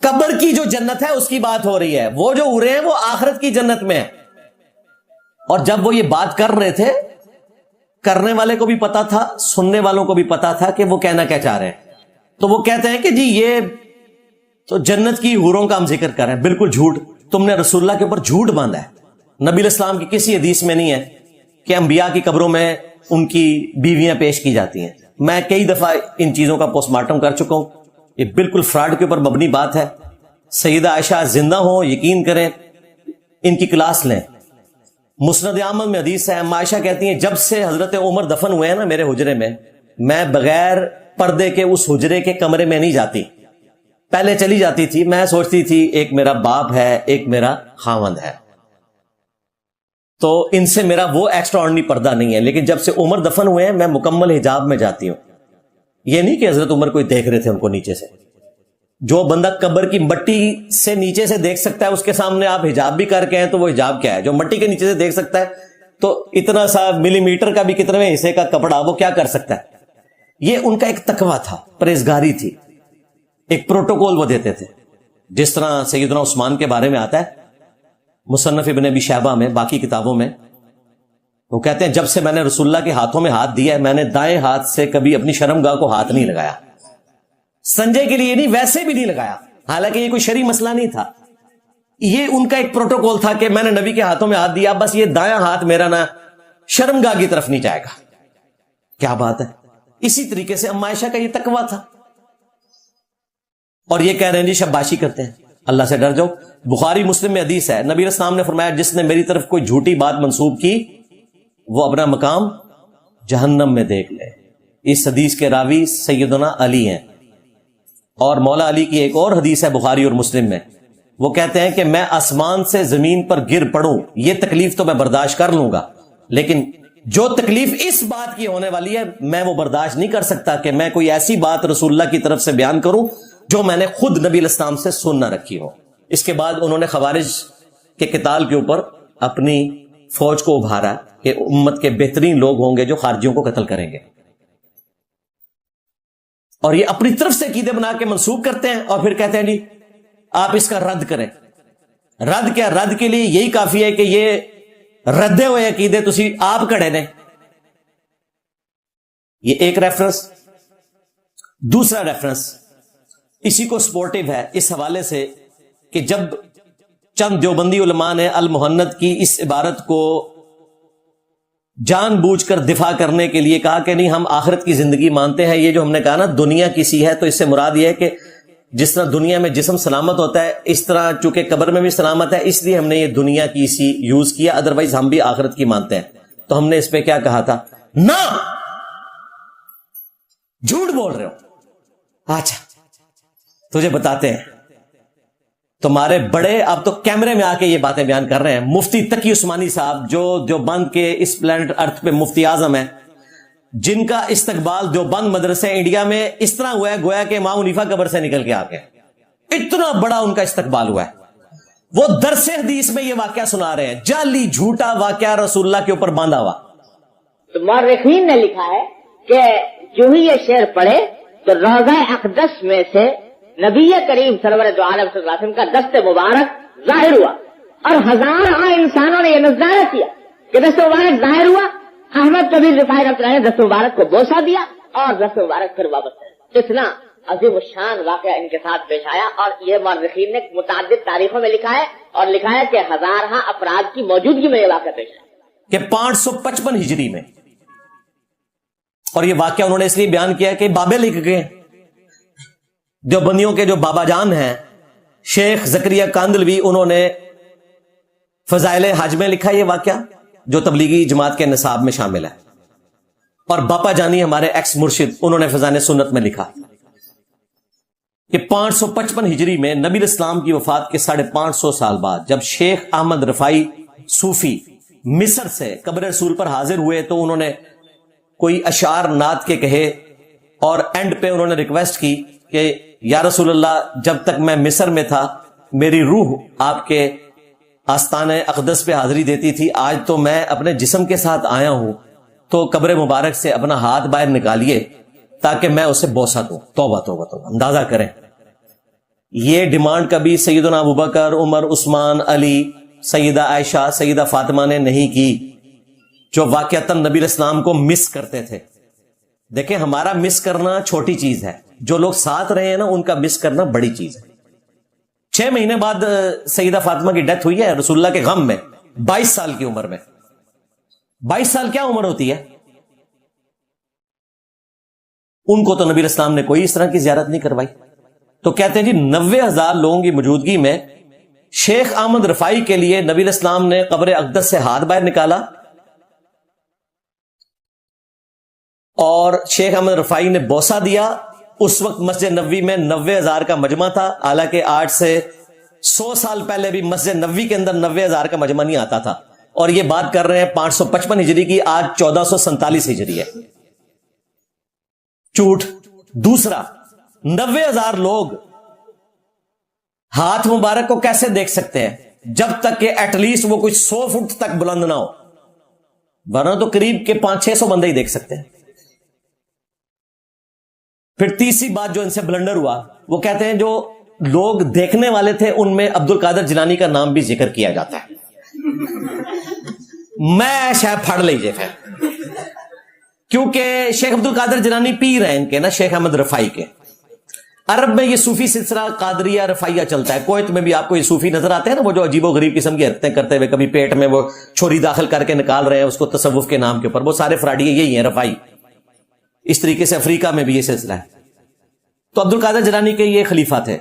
قبر کی جو جنت ہے اس کی بات ہو رہی ہے. وہ جو حوریں ہیں وہ آخرت کی جنت میں ہیں. اور جب وہ یہ بات کر رہے تھے، کرنے والے کو بھی پتا تھا، سننے والوں کو بھی پتا تھا کہ وہ کہنا کیا چاہ رہے ہیں. تو وہ کہتے ہیں کہ جی یہ تو جنت کی حوروں کا ہم ذکر کر رہے ہیں. بالکل جھوٹ. تم نے رسول اللہ کے اوپر جھوٹ باندھا ہے. نبی علیہ السلام کی کسی حدیث میں نہیں ہے کہ انبیاء کی قبروں میں ان کی بیویاں پیش کی جاتی ہیں. میں کئی دفعہ ان چیزوں کا پوسٹ مارٹم کر چکا ہوں. یہ بالکل فراڈ کے اوپر مبنی بات ہے. سیدہ عائشہ زندہ ہوں، یقین کریں، ان کی کلاس لیں. مسند احمد میں حدیث ہے، عائشہ کہتی ہیں جب سے حضرت عمر دفن ہوئے ہیں نا میرے حجرے میں بغیر پردے کے اس حجرے کے کمرے میں نہیں جاتی. پہلے چلی جاتی تھی، میں سوچتی تھی ایک میرا باپ ہے، ایک میرا خاوند ہے، تو ان سے میرا وہ ایکسٹرا آرڈنری پردہ نہیں ہے. لیکن جب سے عمر دفن ہوئے ہیں میں مکمل حجاب میں جاتی ہوں. یہ نہیں کہ حضرت عمر کوئی دیکھ رہے تھے ان کو نیچے سے. جو بندہ قبر کی مٹی سے نیچے سے دیکھ سکتا ہے اس کے سامنے آپ حجاب بھی کر کے ہیں تو وہ حجاب کیا ہے؟ جو مٹی کے نیچے سے دیکھ سکتا ہے تو اتنا سا ملی میٹر کا بھی کتنے حصے کا کپڑا وہ کیا کر سکتا ہے؟ یہ ان کا ایک تقویٰ تھا، پرہیزگاری تھی، ایک پروٹوکول وہ دیتے تھے. جس طرح سیدنا عثمان کے بارے میں آتا ہے مصنف ابن ابی شیبہ میں، باقی کتابوں میں، وہ کہتے ہیں جب سے میں نے رسول اللہ کے ہاتھوں میں ہاتھ دیا ہے میں نے دائیں ہاتھ سے کبھی اپنی شرمگاہ کو ہاتھ نہیں لگایا. سنجے کے لیے نہیں، ویسے بھی نہیں لگایا، حالانکہ یہ کوئی شرعی مسئلہ نہیں تھا. یہ ان کا ایک پروٹوکول تھا کہ میں نے نبی کے ہاتھوں میں ہاتھ دیا، بس یہ دایاں ہاتھ میرا نہ شرمگاہ کی طرف نہیں جائے گا. کیا بات ہے. اسی طریقے سے اما عائشہ کا یہ تقویٰ تھا. اور یہ کہہ رہے ہیں جی شباشی کرتے ہیں، اللہ سے ڈر جاؤ. بخاری مسلم میں حدیث ہے، نبی علیہ السلام نے فرمایا جس نے میری طرف کوئی جھوٹی بات منسوب کی وہ اپنا مقام جہنم میں دیکھ لے. اس حدیث کے راوی سیدنا علی ہیں. اور مولا علی کی ایک اور حدیث ہے بخاری اور مسلم میں، وہ کہتے ہیں کہ میں آسمان سے زمین پر گر پڑوں یہ تکلیف تو میں برداشت کر لوں گا، لیکن جو تکلیف اس بات کی ہونے والی ہے میں وہ برداشت نہیں کر سکتا کہ میں کوئی ایسی بات رسول اللہ کی طرف سے بیان کروں جو میں نے خود نبی علیہ السلام سے سن نہ رکھی ہو. اس کے بعد انہوں نے خوارج کے قتال کے اوپر اپنی فوج کو ابھارا کہ امت کے بہترین لوگ ہوں گے جو خارجیوں کو قتل کریں گے. اور یہ اپنی طرف سے عقیدے بنا کے منسوخ کرتے ہیں اور پھر کہتے ہیں جی آپ اس کا رد کریں. رد کیا؟ رد کے لیے یہی کافی ہے کہ یہ ردے ہوئے عقیدے تسی آپ کڑے نے. یہ ایک ریفرنس. دوسرا ریفرنس اسی کو سپورٹیو ہے اس حوالے سے کہ جب چند دیوبندی علماء نے المہند کی اس عبارت کو جان بوجھ کر دفاع کرنے کے لیے کہا کہ نہیں ہم آخرت کی زندگی مانتے ہیں، یہ جو ہم نے کہا نا دنیا کسی ہے، تو اس سے مراد یہ ہے کہ جس طرح دنیا میں جسم سلامت ہوتا ہے اس طرح چونکہ قبر میں بھی سلامت ہے، اس لیے ہم نے یہ دنیا کی سی یوز کیا، ادروائز ہم بھی آخرت کی مانتے ہیں. تو ہم نے اس پہ کیا کہا تھا؟ نہ جھوٹ بول رہے ہو. اچھا تجھے بتاتے ہیں. تمہارے بڑے اب تو کیمرے میں آ کے یہ باتیں بیان کر رہے ہیں. مفتی تقی عثمانی صاحب جو دیوبند کے اس پلانٹ ارتھ پہ مفتی اعظم ہیں، جن کا استقبال دیوبند مدرسے انڈیا میں اس طرح ہوا ہے گویا کہ امام حنیفہ قبر سے نکل کے آ گئے. اتنا بڑا ان کا استقبال ہوا ہے. وہ درس حدیث میں یہ واقعہ سنا رہے ہیں، جعلی جھوٹا واقعہ رسول اللہ کے اوپر باندھا ہوا. تو مورخین نے لکھا ہے کہ جو ہی یہ شعر پڑھے تو روضہ اقدس میں سے نبی کریم سرور دو عالم صلی اللہ علیہ وسلم کا دست مبارک ظاہر ہوا اور ہزاروں انسانوں نے یہ نظارہ کیا کہ دست مبارک ظاہر ہوا. احمد کبیر رفاعی رحمۃ اللہ نے دست مبارک کو بوسہ دیا اور دست مبارک پھر واپس کر. اتنا عظیم الشان واقعہ ان کے ساتھ پیش آیا اور یہ مورخین نے متعدد تاریخوں میں لکھا ہے اور لکھا ہے کہ ہزارہ افراد کی موجودگی میں یہ واقعہ پیش آیا کہ 555 ہجری میں. اور یہ واقعہ انہوں نے اس لیے بیان کیا کہ بابے لکھ گئے. دیوبندیوں کے جو بابا جان ہیں شیخ زکریا کاندلوی، انہوں نے فضائل حج میں لکھا یہ واقعہ جو تبلیغی جماعت کے نصاب میں شامل ہے. اور باپا جانی ہمارے ایکس مرشد، انہوں نے فضائل سنت میں لکھا کہ 555 ہجری میں نبی الاسلام کی وفات کے 550 سال بعد جب شیخ احمد رفاعی صوفی مصر سے قبر رسول پر حاضر ہوئے تو انہوں نے کوئی اشعار نعت کے کہے، اور اینڈ پہ انہوں نے ریکویسٹ کی کہ یا رسول اللہ جب تک میں مصر میں تھا میری روح آپ کے آستانہ اقدس پہ حاضری دیتی تھی، آج تو میں اپنے جسم کے ساتھ آیا ہوں، تو قبر مبارک سے اپنا ہاتھ باہر نکالیے تاکہ میں اسے بوسہ دوں۔ توبہ توبہ توبہ، اندازہ کریں یہ ڈیمانڈ کبھی سیدنا ابوبکر، عمر، عثمان، علی، سیدہ عائشہ، سیدہ فاطمہ نے نہیں کی، جو واقعتاً نبی الاسلام کو مس کرتے تھے۔ دیکھیں ہمارا مس کرنا چھوٹی چیز ہے، جو لوگ ساتھ رہے ہیں نا ان کا مس کرنا بڑی چیز ہے۔ 6 مہینے بعد سیدہ فاطمہ کی ڈیتھ ہوئی ہے رسول اللہ کے غم میں، 22 سال کی عمر میں۔ 22 سال کیا عمر ہوتی ہے؟ ان کو تو نبی الاسلام نے کوئی اس طرح کی زیارت نہیں کروائی۔ تو کہتے ہیں جی 90,000 لوگوں کی موجودگی میں شیخ احمد رفاعی کے لیے نبی الاسلام نے قبر اقدس سے ہاتھ باہر نکالا، اور شیخ احمد رفاعی نے بوسہ دیا۔ اس وقت مسجد نبوی میں 90,000 کا مجمع تھا، حالانکہ آج سے 100 سال پہلے بھی مسجد نبوی کے اندر 90,000 کا مجمع نہیں آتا تھا، اور یہ بات کر رہے ہیں 555 ہجری کی، آج 1447 ہجری ہے۔ جھوٹ۔ دوسرا، 90,000 لوگ ہاتھ مبارک کو کیسے دیکھ سکتے ہیں جب تک کہ ایٹ لیسٹ وہ کچھ 100 فٹ تک بلند نہ ہو، ورنہ تو قریب کے 500-600 بندے ہی دیکھ سکتے ہیں۔ پھر تیسری بات جو ان سے بلنڈر ہوا، وہ کہتے ہیں جو لوگ دیکھنے والے تھے ان میں عبد القادر جیلانی کا نام بھی ذکر کیا جاتا ہے۔ میں شاید پھڑ لیجیے پھر، کیونکہ شیخ عبد القادر جیلانی پیر ہیں ان کے نا، شیخ احمد رفاعی کے۔ عرب میں یہ صوفی سلسلہ قادریہ رفاعیہ چلتا ہے، کویت میں بھی آپ کو یہ صوفی نظر آتے ہیں نا، وہ جو عجیب و غریب قسم کی حرکتیں کرتے ہوئے، کبھی پیٹ میں وہ چھری داخل کر کے نکال رہے ہیں اس کو تصوف کے نام کے اوپر، وہ سارے فراڈی یہی ہیں رفاعی۔ اس طریقے سے افریقہ میں بھی یہ سلسلہ ہے۔ تو عبد القادر جیلانی کے یہ خلیفہ تھے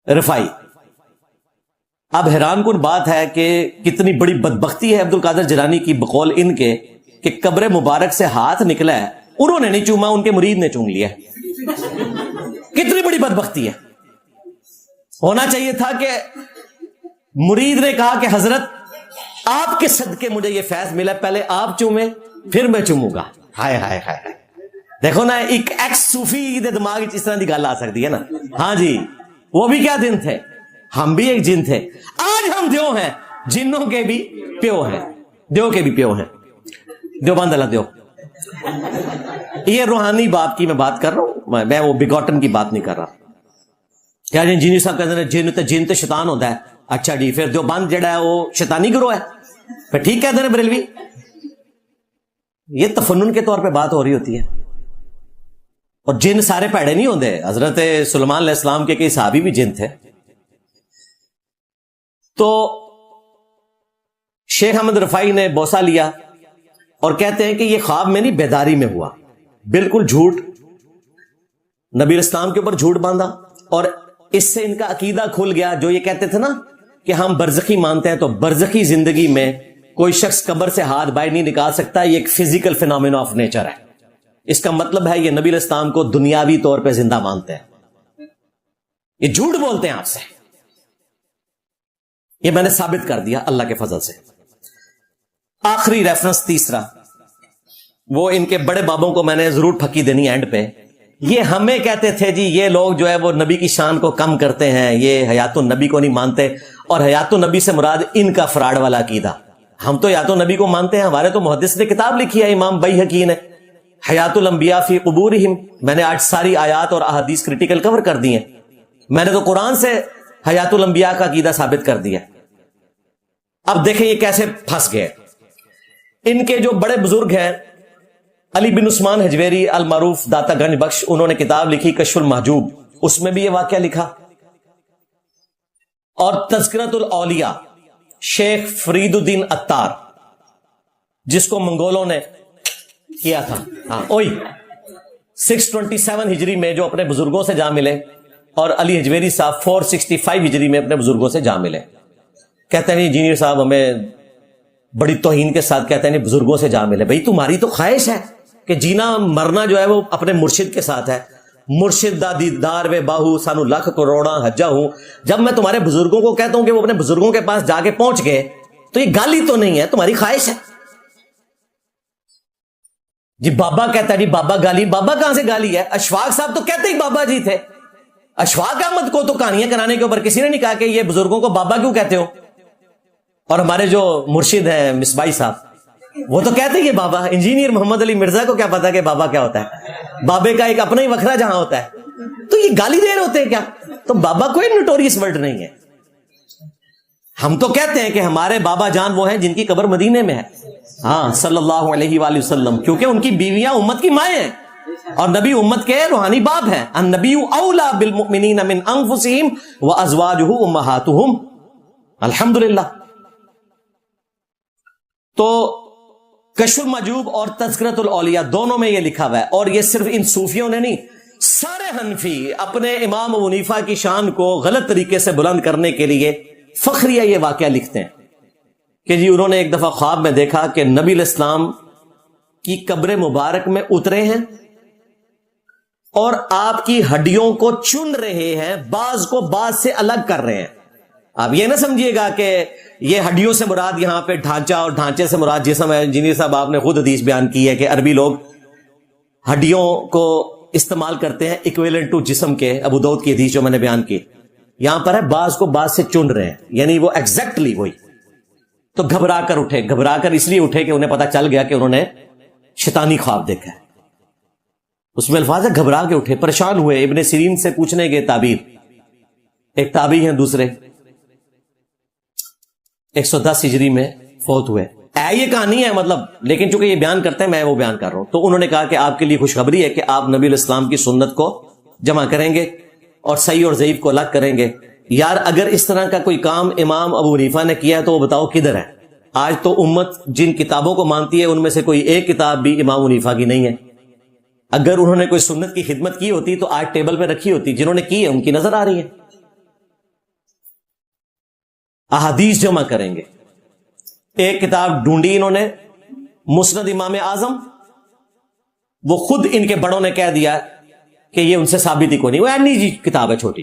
رفاعی۔ اب حیران کن بات ہے کہ کتنی بڑی بدبختی ہے عبد القادر جیلانی کی بقول ان کے، کہ قبر مبارک سے ہاتھ نکلا ہے، انہوں نے نہیں چوما، ان کے مرید نے چوم لیا۔ کتنی بڑی بدبختی ہے۔ ہونا چاہیے تھا کہ مرید نے کہا کہ حضرت آپ کے صدقے مجھے یہ فیض ملا، پہلے آپ چومیں پھر میں چوموں گا۔ ہائے ہائے ہائے، دیکھو نا ایک ایکس صوفی دے دماغ اس طرح کی گل آ سکتی ہے نا۔ ہاں جی، وہ بھی کیا دن تھے، ہم بھی ایک جن تھے، آج ہم دیو ہیں، جنوں کے بھی پیو ہیں، دیو کے بھی پیو ہیں، دیو بند اللہ دیو۔ یہ روحانی باپ کی میں بات کر رہا ہوں، میں وہ بگوٹن کی بات نہیں کر رہا۔ کیا جی صاحب کہتے ہیں جن تے شیطان ہوتا ہے، اچھا جی پھر دیو بند جڑا ہے وہ شیطانی گروہ ہے، پھر ٹھیک کہتے ہیں بریلوی۔ یہ تفنن کے طور پہ بات ہو رہی ہوتی ہے، اور جن سارے پیڑے نہیں ہوتے۔ حضرت سلیمان علیہ السلام کے کئی صحابی بھی جن تھے۔ تو شیخ احمد رفاعی نے بوسہ لیا اور کہتے ہیں کہ یہ خواب میں نہیں بیداری میں ہوا، بالکل جھوٹ، نبی الاسلام کے اوپر جھوٹ باندھا، اور اس سے ان کا عقیدہ کھل گیا۔ جو یہ کہتے تھے نا کہ ہم برزخی مانتے ہیں، تو برزخی زندگی میں کوئی شخص قبر سے ہاتھ باہر نہیں نکال سکتا، یہ ایک فزیکل فینومینا آف نیچر ہے۔ اس کا مطلب ہے یہ نبی علیہ السلام کو دنیاوی طور پہ زندہ مانتے ہیں، یہ جھوٹ بولتے ہیں آپ سے۔ یہ میں نے ثابت کر دیا اللہ کے فضل سے۔ آخری ریفرنس تیسرا، وہ ان کے بڑے بابوں کو میں نے ضرور پھکی دینی اینڈ پہ۔ یہ ہمیں کہتے تھے جی یہ لوگ جو ہے وہ نبی کی شان کو کم کرتے ہیں، یہ حیات النبی کو نہیں مانتے، اور حیات النبی سے مراد ان کا فراڈ والا عقیدہ۔ ہم تو حیات النبی کو مانتے ہیں، ہمارے تو محدث نے کتاب لکھی ہے امام بیہقی نے، حیات الانبیاء فی قبورہم۔ میں نے آج ساری آیات اور احادیث کریٹیکل کور کر دی ہیں، میں نے تو قرآن سے حیات الانبیاء کا عقیدہ ثابت کر دیا۔ اب دیکھیں یہ کیسے پھنس گئے۔ ان کے جو بڑے بزرگ ہیں علی بن عثمان حجویری المعروف داتا گنج بخش، انہوں نے کتاب لکھی کشف المحجوب، اس میں بھی یہ واقعہ لکھا۔ اور تذکرۃ الاولیاء شیخ فرید الدین عطار، جس کو منگولوں نے کیا تھا، ہاں اوئی 627 ہجری میں جو اپنے بزرگوں سے جا ملے، اور علی حجویری صاحب 465 ہجری میں اپنے بزرگوں سے جا ملے۔ کہتے ہیں انجینئر صاحب ہمیں بڑی توہین کے ساتھ کہتے ہیں بزرگوں سے جا ملے۔ بھئی تمہاری تو خواہش ہے کہ جینا مرنا جو ہے وہ اپنے مرشد کے ساتھ ہے، مرشد دا دیدار وے باہو سانو لاکھ کروڑا حجا ہوں۔ جب میں تمہارے بزرگوں کو کہتا ہوں کہ وہ اپنے بزرگوں کے پاس جا کے پہنچ گئے، تو یہ گالی تو نہیں ہے، تمہاری خواہش ہے۔ جی بابا کہتا ہے جی بابا گالی، بابا کہاں سے گالی ہے؟ اشفاق صاحب تو کہتے ہی بابا جی تھے. اشفاق احمد کو تو کہانیاں کرانے کے اوپر کسی نے نہیں کہا کہ یہ بزرگوں کو بابا کیوں کہتے ہو. اور ہمارے جو مرشد ہیں مصباحی صاحب وہ تو کہتے ہیں بابا. انجینئر محمد علی مرزا کو کیا پتا کہ بابا کیا ہوتا ہے؟ بابے کا ایک اپنا ہی وکھرا جہاں ہوتا ہے. تو یہ گالی دے رہے ہوتے ہیں کیا؟ تو بابا کوئی نوٹوریس ورڈ نہیں ہے. ہم تو کہتے ہیں کہ ہمارے بابا جان وہ ہیں جن کی قبر مدینے میں ہے. ہاں صلی اللہ علیہ وآلہ وسلم، کیونکہ ان کی بیویاں امت کی مائیں ہیں اور نبی امت کے روحانی باپ ہیں. النبی اولا بالمؤمنین من انفسہم وازواجہ امہاتہم. الحمدللہ. تو کشف المحجوب اور تذکرۃ الاولیاء دونوں میں یہ لکھا ہوا ہے. اور یہ صرف ان صوفیوں نے نہیں، سارے حنفی اپنے امام ابو حنیفہ کی شان کو غلط طریقے سے بلند کرنے کے لیے فخریہ یہ واقعہ لکھتے ہیں کہ جی انہوں نے ایک دفعہ خواب میں دیکھا کہ نبی علیہ السلام کی قبر مبارک میں اترے ہیں اور آپ کی ہڈیوں کو چن رہے ہیں، بعض کو بعض سے الگ کر رہے ہیں. آپ یہ نہ سمجھیے گا کہ یہ ہڈیوں سے مراد یہاں پہ ڈھانچہ اور ڈھانچے سے مراد جسم ہے. انجینئر صاحب آپ نے خود حدیث بیان کی ہے کہ عربی لوگ ہڈیوں کو استعمال کرتے ہیں ایکویلنٹ ٹو جسم کے. ابو داؤد کی حدیث جو میں نے بیان کی، یہاں پر ہے بعض کو بعض سے چن رہے ہیں، یعنی وہ ایگزیکٹلی وہی. تو گھبرا کر اٹھے، گھبرا کر اس لیے اٹھے کہ انہیں پتا چل گیا کہ انہوں نے شیطانی خواب دیکھا ہے. اس میں الفاظ ہے گھبرا کے اٹھے، پریشان ہوئے. ابن سیرین سے پوچھنے گئے تعبیر. ایک تابعی ہیں، دوسرے 110 ہجری میں فوت ہوئے. یہ کہانی ہے مطلب، لیکن چونکہ یہ بیان کرتے ہیں میں وہ بیان کر رہا ہوں. تو انہوں نے کہا کہ آپ کے لیے خوشخبری ہے کہ آپ نبی علیہ السلام کی سنت کو جمع کریں گے اور صحیح اور ضعیف کو الگ کریں گے. یار اگر اس طرح کا کوئی کام امام ابو حنیفہ نے کیا ہے تو وہ بتاؤ کدھر ہے؟ آج تو امت جن کتابوں کو مانتی ہے ان میں سے کوئی ایک کتاب بھی امام حنیفہ کی نہیں ہے. اگر انہوں نے کوئی سنت کی خدمت کی ہوتی تو آج ٹیبل پہ رکھی ہوتی. جنہوں نے کی ہے ان کی نظر آ رہی ہے. احادیث جمع کریں گے. ایک کتاب ڈھونڈی انہوں نے، مسند امام اعظم. وہ خود ان کے بڑوں نے کہہ دیا کہ یہ ان سے ثابت ہی کوئی نہیں. وہ اینی جی کتاب ہے چھوٹی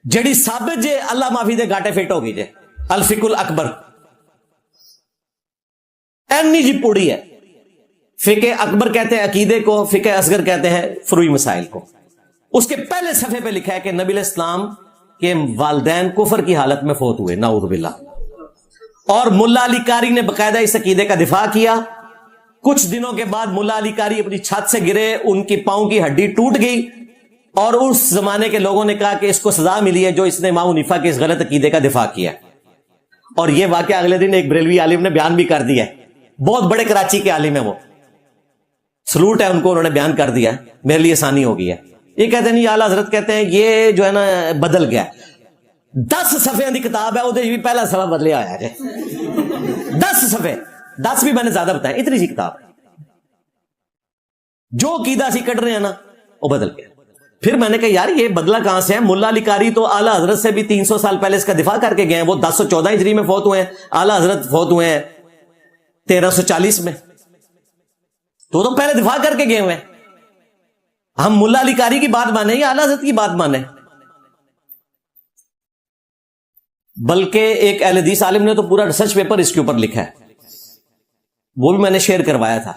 جڑی ثابت جے اللہ معافی دے گاٹے فٹ ہو گئی جے. الفقہ الاکبر اینی جی پوڑی ہے. فقہ اکبر کہتے ہیں عقیدے کو، فقہ اصغر کہتے ہیں فروعی مسائل کو. اس کے پہلے صفحے پہ لکھا ہے کہ نبی علیہ السلام کے والدین کفر کی حالت میں فوت ہوئے، نعوذ باللہ. اور ملا علی قاری نے باقاعدہ اس عقیدے کا دفاع کیا. کچھ دنوں کے بعد ملا علی قاری اپنی چھت سے گرے، ان کی پاؤں کی ہڈی ٹوٹ گئی اور اس زمانے کے لوگوں نے کہا کہ اس کو سزا ملی ہے جو اس نے امام حنیفہ کے اس غلط عقیدے کا دفاع کیا. اور یہ واقعہ اگلے دن ایک بریلوی عالم نے بیان بھی کر دیا ہے. بہت بڑے کراچی کے عالم ہیں وہ، سلوٹ ہے ان کو، انہوں نے بیان کر دیا. میرے لیے آسانی ہو گئی ہے. یہ کہتے ہیں نہیں، اعلیٰ حضرت کہتے ہیں یہ جو ہے نا بدل گیا. 10 صفحے کی کتاب ہے، وہ بھی پہلا صفحہ بدلیا ہوا ہے. 10 صفحے، 10 بھی میں نے زیادہ بتایا، اتنی سی کتاب. جو عقیدہ سی کٹ رہے ہیں نا وہ بدل گیا. پھر میں نے کہا یار یہ بدلا کہاں سے ہے؟ ملا علی قاری تو اعلیٰ حضرت سے بھی 300 سال پہلے اس کا دفاع کر کے گئے ہیں. وہ 1014 ہجری میں فوت ہوئے ہیں، اعلیٰ حضرت فوت ہوئے ہیں 1340 میں. تو پہلے دفاع کر کے گئے ہوئے ہیں. ہم ملا علی قاری کی بات مانیں یا اعلیٰ حضرت کی بات مانیں؟ بلکہ ایک اہل حدیث عالم نے تو پورا ریسرچ پیپر اس کے اوپر لکھا ہے، وہ بھی میں نے شیئر کروایا تھا.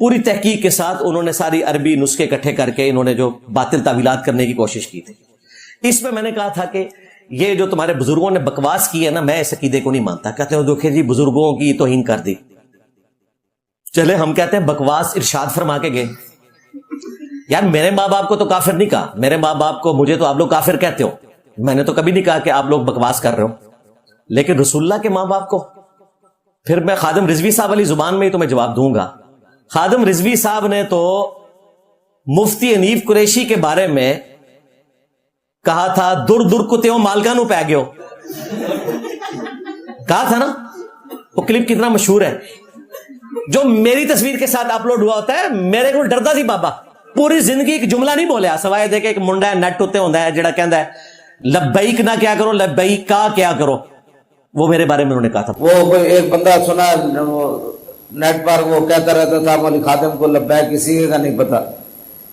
پوری تحقیق کے ساتھ انہوں نے ساری عربی نسخے اکٹھے کر کے انہوں نے جو باطل تعویلات کرنے کی کوشش کی تھی. اس میں نے کہا تھا کہ یہ جو تمہارے بزرگوں نے بکواس کی ہے نا، میں اس عقیدے کو نہیں مانتا. کہتے ہیں دیکھیں جی بزرگوں کی توہین کر دی. چلے ہم کہتے ہیں بکواس ارشاد فرما کے گئے. یار میرے ماں باپ کو تو کافر نہیں کہا، میرے ماں باپ کو، مجھے تو آپ لوگ کافر کہتے ہو. میں نے تو کبھی نہیں کہا کہ آپ لوگ بکواس کر رہے ہو. لیکن رسول اللہ کے ماں باپ کو، پھر میں خادم رضوی صاحب والی زبان میں ہی تمہیں جواب دوں گا. خادم رضوی صاحب نے تو مفتی حنیف قریشی کے بارے میں کہا تھا در در کتےوں مالکا نو پی گیو. کہا تھا نا، وہ کلپ کتنا مشہور ہے جو میری تصویر کے ساتھ اپلوڈ ہوا ہوتا ہے. میرے کو ڈرتا سی بابا، پوری زندگی ایک جملہ نہیں بولیا سوائے دے کے ایک منڈا ہے نیٹ ہوتے ہوتا ہے جڑا کہندا ہے لبیک نہ کیا کرو، لبیک کا کیا کرو. وہ میرے بارے میں انہوں نے کہا تھا. وہ ایک بندہ سنا نیٹ پر، وہ کہتا رہتا تھا مولوی خادم کو لبیک کسی کا نہیں پتا.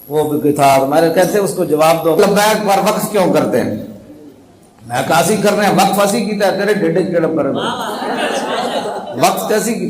وہ بھی تھا، میں کیسے اس کو جواب دو، لبیک پر وقف کیوں کرتے ہیں؟ میں کاسی کر رہے ہیں، وقف ایسی کیتا ہے تیرے ڈیڈے کیڑا پر وقف کیسی کی.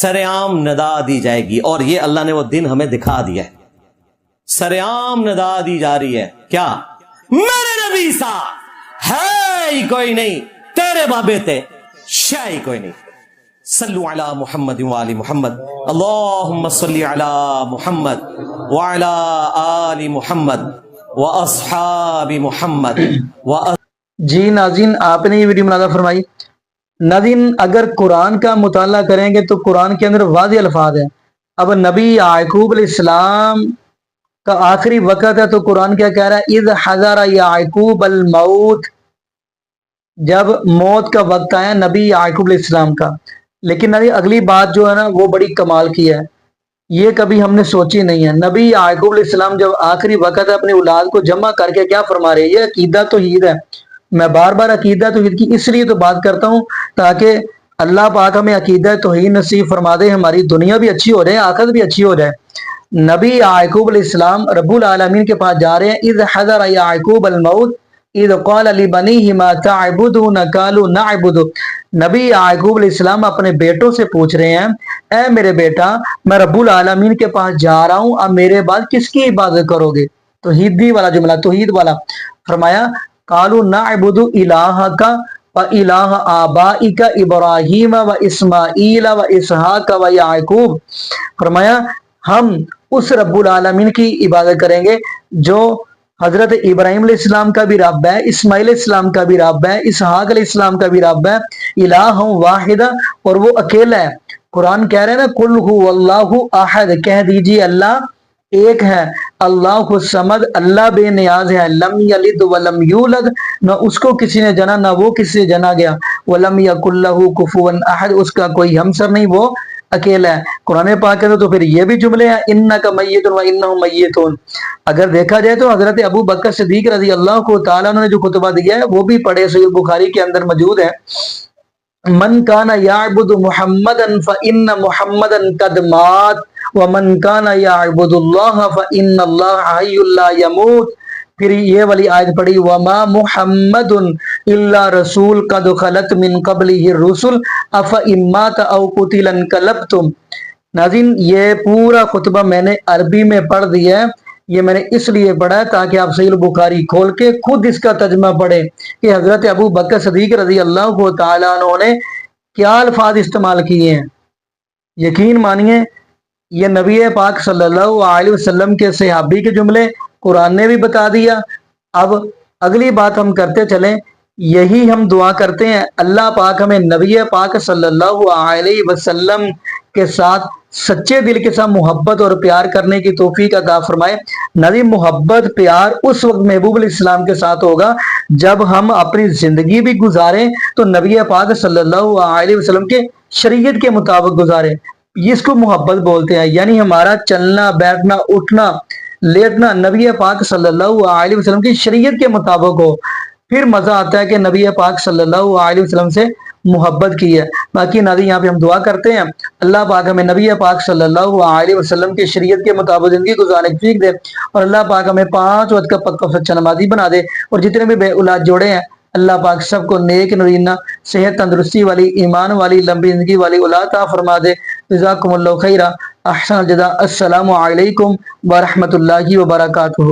سرعام ندا دی جائے گی، اور یہ اللہ نے وہ دن ہمیں دکھا دیا ہے. سرعام ندا دی جا رہی ہے. کیا؟ میرے نبی سا ہے ہی کوئی نہیں، تیرے بابے تے شے ہی کوئی نہیں. صلو علی محمد وآل محمد، اللہم صلی علی محمد وعلی آل محمد واصحاب محمد. جی ناظرین، آپ نے یہ ویڈیو ملاحظہ فرمائی. ناظرین، اگر قرآن کا مطالعہ کریں گے تو قرآن کے اندر واضح الفاظ ہیں. اب نبی یعقوب علیہ السلام کا آخری وقت ہے تو قرآن کیا کہہ رہا ہے؟ اذ حضر یعقوب الموت، جب موت کا وقت آیا نبی یعقوب علیہ السلام کا. لیکن نبی اگلی بات جو ہے نا وہ بڑی کمال کی ہے، یہ کبھی ہم نے سوچی نہیں ہے. نبی یعقوب علیہ السلام جب آخری وقت ہے اپنی اولاد کو جمع کر کے کیا فرما رہے ہیں؟ یہ عقیدہ توحید ہے. میں بار بار عقیدہ توحید کی اس لیے تو بات کرتا ہوں تاکہ اللہ پاک ہمیں عقیدہ توحید نصیب فرما دے، ہماری دنیا بھی اچھی ہو جائے، آخرت بھی اچھی ہو جائے. نبی یعقوب علیہ السلام رب العالمین کے پاس جا رہے ہیں. اذ حضر یعقوب الموت اذ قال لبنیہ ما تعبدون قالوا نعبد. نبی یعقوب علیہ السلام اپنے بیٹوں سے پوچھ رہے ہیں، اے میرے بیٹا، میں رب العالمین کے پاس جا رہا ہوں، اب میرے بعد کس کی عبادت کرو گے؟ توحیدی والا جملہ، توحید والا. فرمایا قالوا نعبد الہک وَإِلَٰهَ آبَائِكَ إِبْرَاهِيمَ وَإِسْمَاعِيلَ وَإِسْحَاقَ وَيَعْقُوبَ. فرمایا ہم اس رب العالمین کی عبادت کریں گے جو حضرت ابراہیم علیہ السلام کا بھی رب ہے، اسماعیل علیہ السلام کا بھی رب ہے، اسحاق علیہ السلام کا بھی رب ہے. الہ واحد، اور وہ اکیلا ہے. قرآن کہہ رہے ہیں نا قُلْ هُوَ اللَّهُ أَحَدٌ، کہہ دیجیے اللہ ایک ہے. اللہ الصمد، اللہ بے نیاز ہے. لم یلد ولم یولد، نہ اس کو کسی نے جنا نہ وہ کسی سے جنا گیا. ولم یکن لہ کفوا احد، اس کا کوئی ہمسر نہیں، وہ اکیلا ہے. قرآن پاک کہتے تو پھر یہ بھی جملے ہیں انک میت و انہم میتون. اگر دیکھا جائے تو حضرت ابو بکر صدیق رضی اللہ کو تعالیٰ نے جو خطبہ دیا ہے وہ بھی پڑھے، صحیح بخاری کے اندر موجود ہے. من کان یعبد محمدا فإن محمدا قد مات ومن کان یعبد اللہ فإن اللہ حی لا یموت. پھر یہ والی آیت پڑھی وما محمد الا رسول قد خلت من قبلہ الرسل افإن مات او قتل انقلبتم. ناظرین، یہ پورا خطبہ میں نے عربی میں پڑھ دیا ہے. یہ میں نے اس لیے پڑھا ہے تاکہ آپ صحیح البخاری کھول کے خود اس کا ترجمہ پڑھیں کہ حضرت ابو بکر صدیق رضی اللہ تعالیٰ عنہ نے کیا الفاظ استعمال کیے ہیں. یقین مانیے یہ نبی پاک صلی اللہ علیہ وسلم کے صحابی کے جملے قرآن نے بھی بتا دیا. اب اگلی بات ہم کرتے چلیں، یہی ہم دعا کرتے ہیں اللہ پاک ہمیں نبی پاک صلی اللہ علیہ وسلم کے ساتھ سچے دل کے ساتھ محبت اور پیار کرنے کی توفیق عطا فرمائے. نبی محبت پیار اس وقت محبوب علیہ السلام کے ساتھ ہوگا جب ہم اپنی زندگی بھی گزاریں تو نبی پاک صلی اللہ علیہ وسلم کے شریعت کے مطابق گزاریں. اس کو محبت بولتے ہیں، یعنی ہمارا چلنا بیٹھنا اٹھنا لیٹنا نبی پاک صلی اللہ علیہ وسلم کی شریعت کے مطابق ہو. پھر مزہ آتا ہے کہ نبی پاک صلی اللہ علیہ وسلم سے محبت کی ہے. باقی ناظرین یہاں پہ ہم دعا کرتے ہیں اللہ پاک ہمیں نبی پاک صلی اللہ علیہ وسلم کی شریعت کے مطابق زندگی گزارنے کی توفیق دے، اور اللہ پاک ہمیں 5 وقت کا پکا سچا نمازی بنا دے. اور جتنے بھی بے اولاد جوڑے ہیں اللہ پاک سب کو نیک نرینہ صحت تندرستی والی ایمان والی لمبی زندگی والی اولاد عطا فرما دے. جزاکم اللہ خیرہ، احسن الجزاء. السلام علیکم ورحمۃ اللہ وبرکاتہ.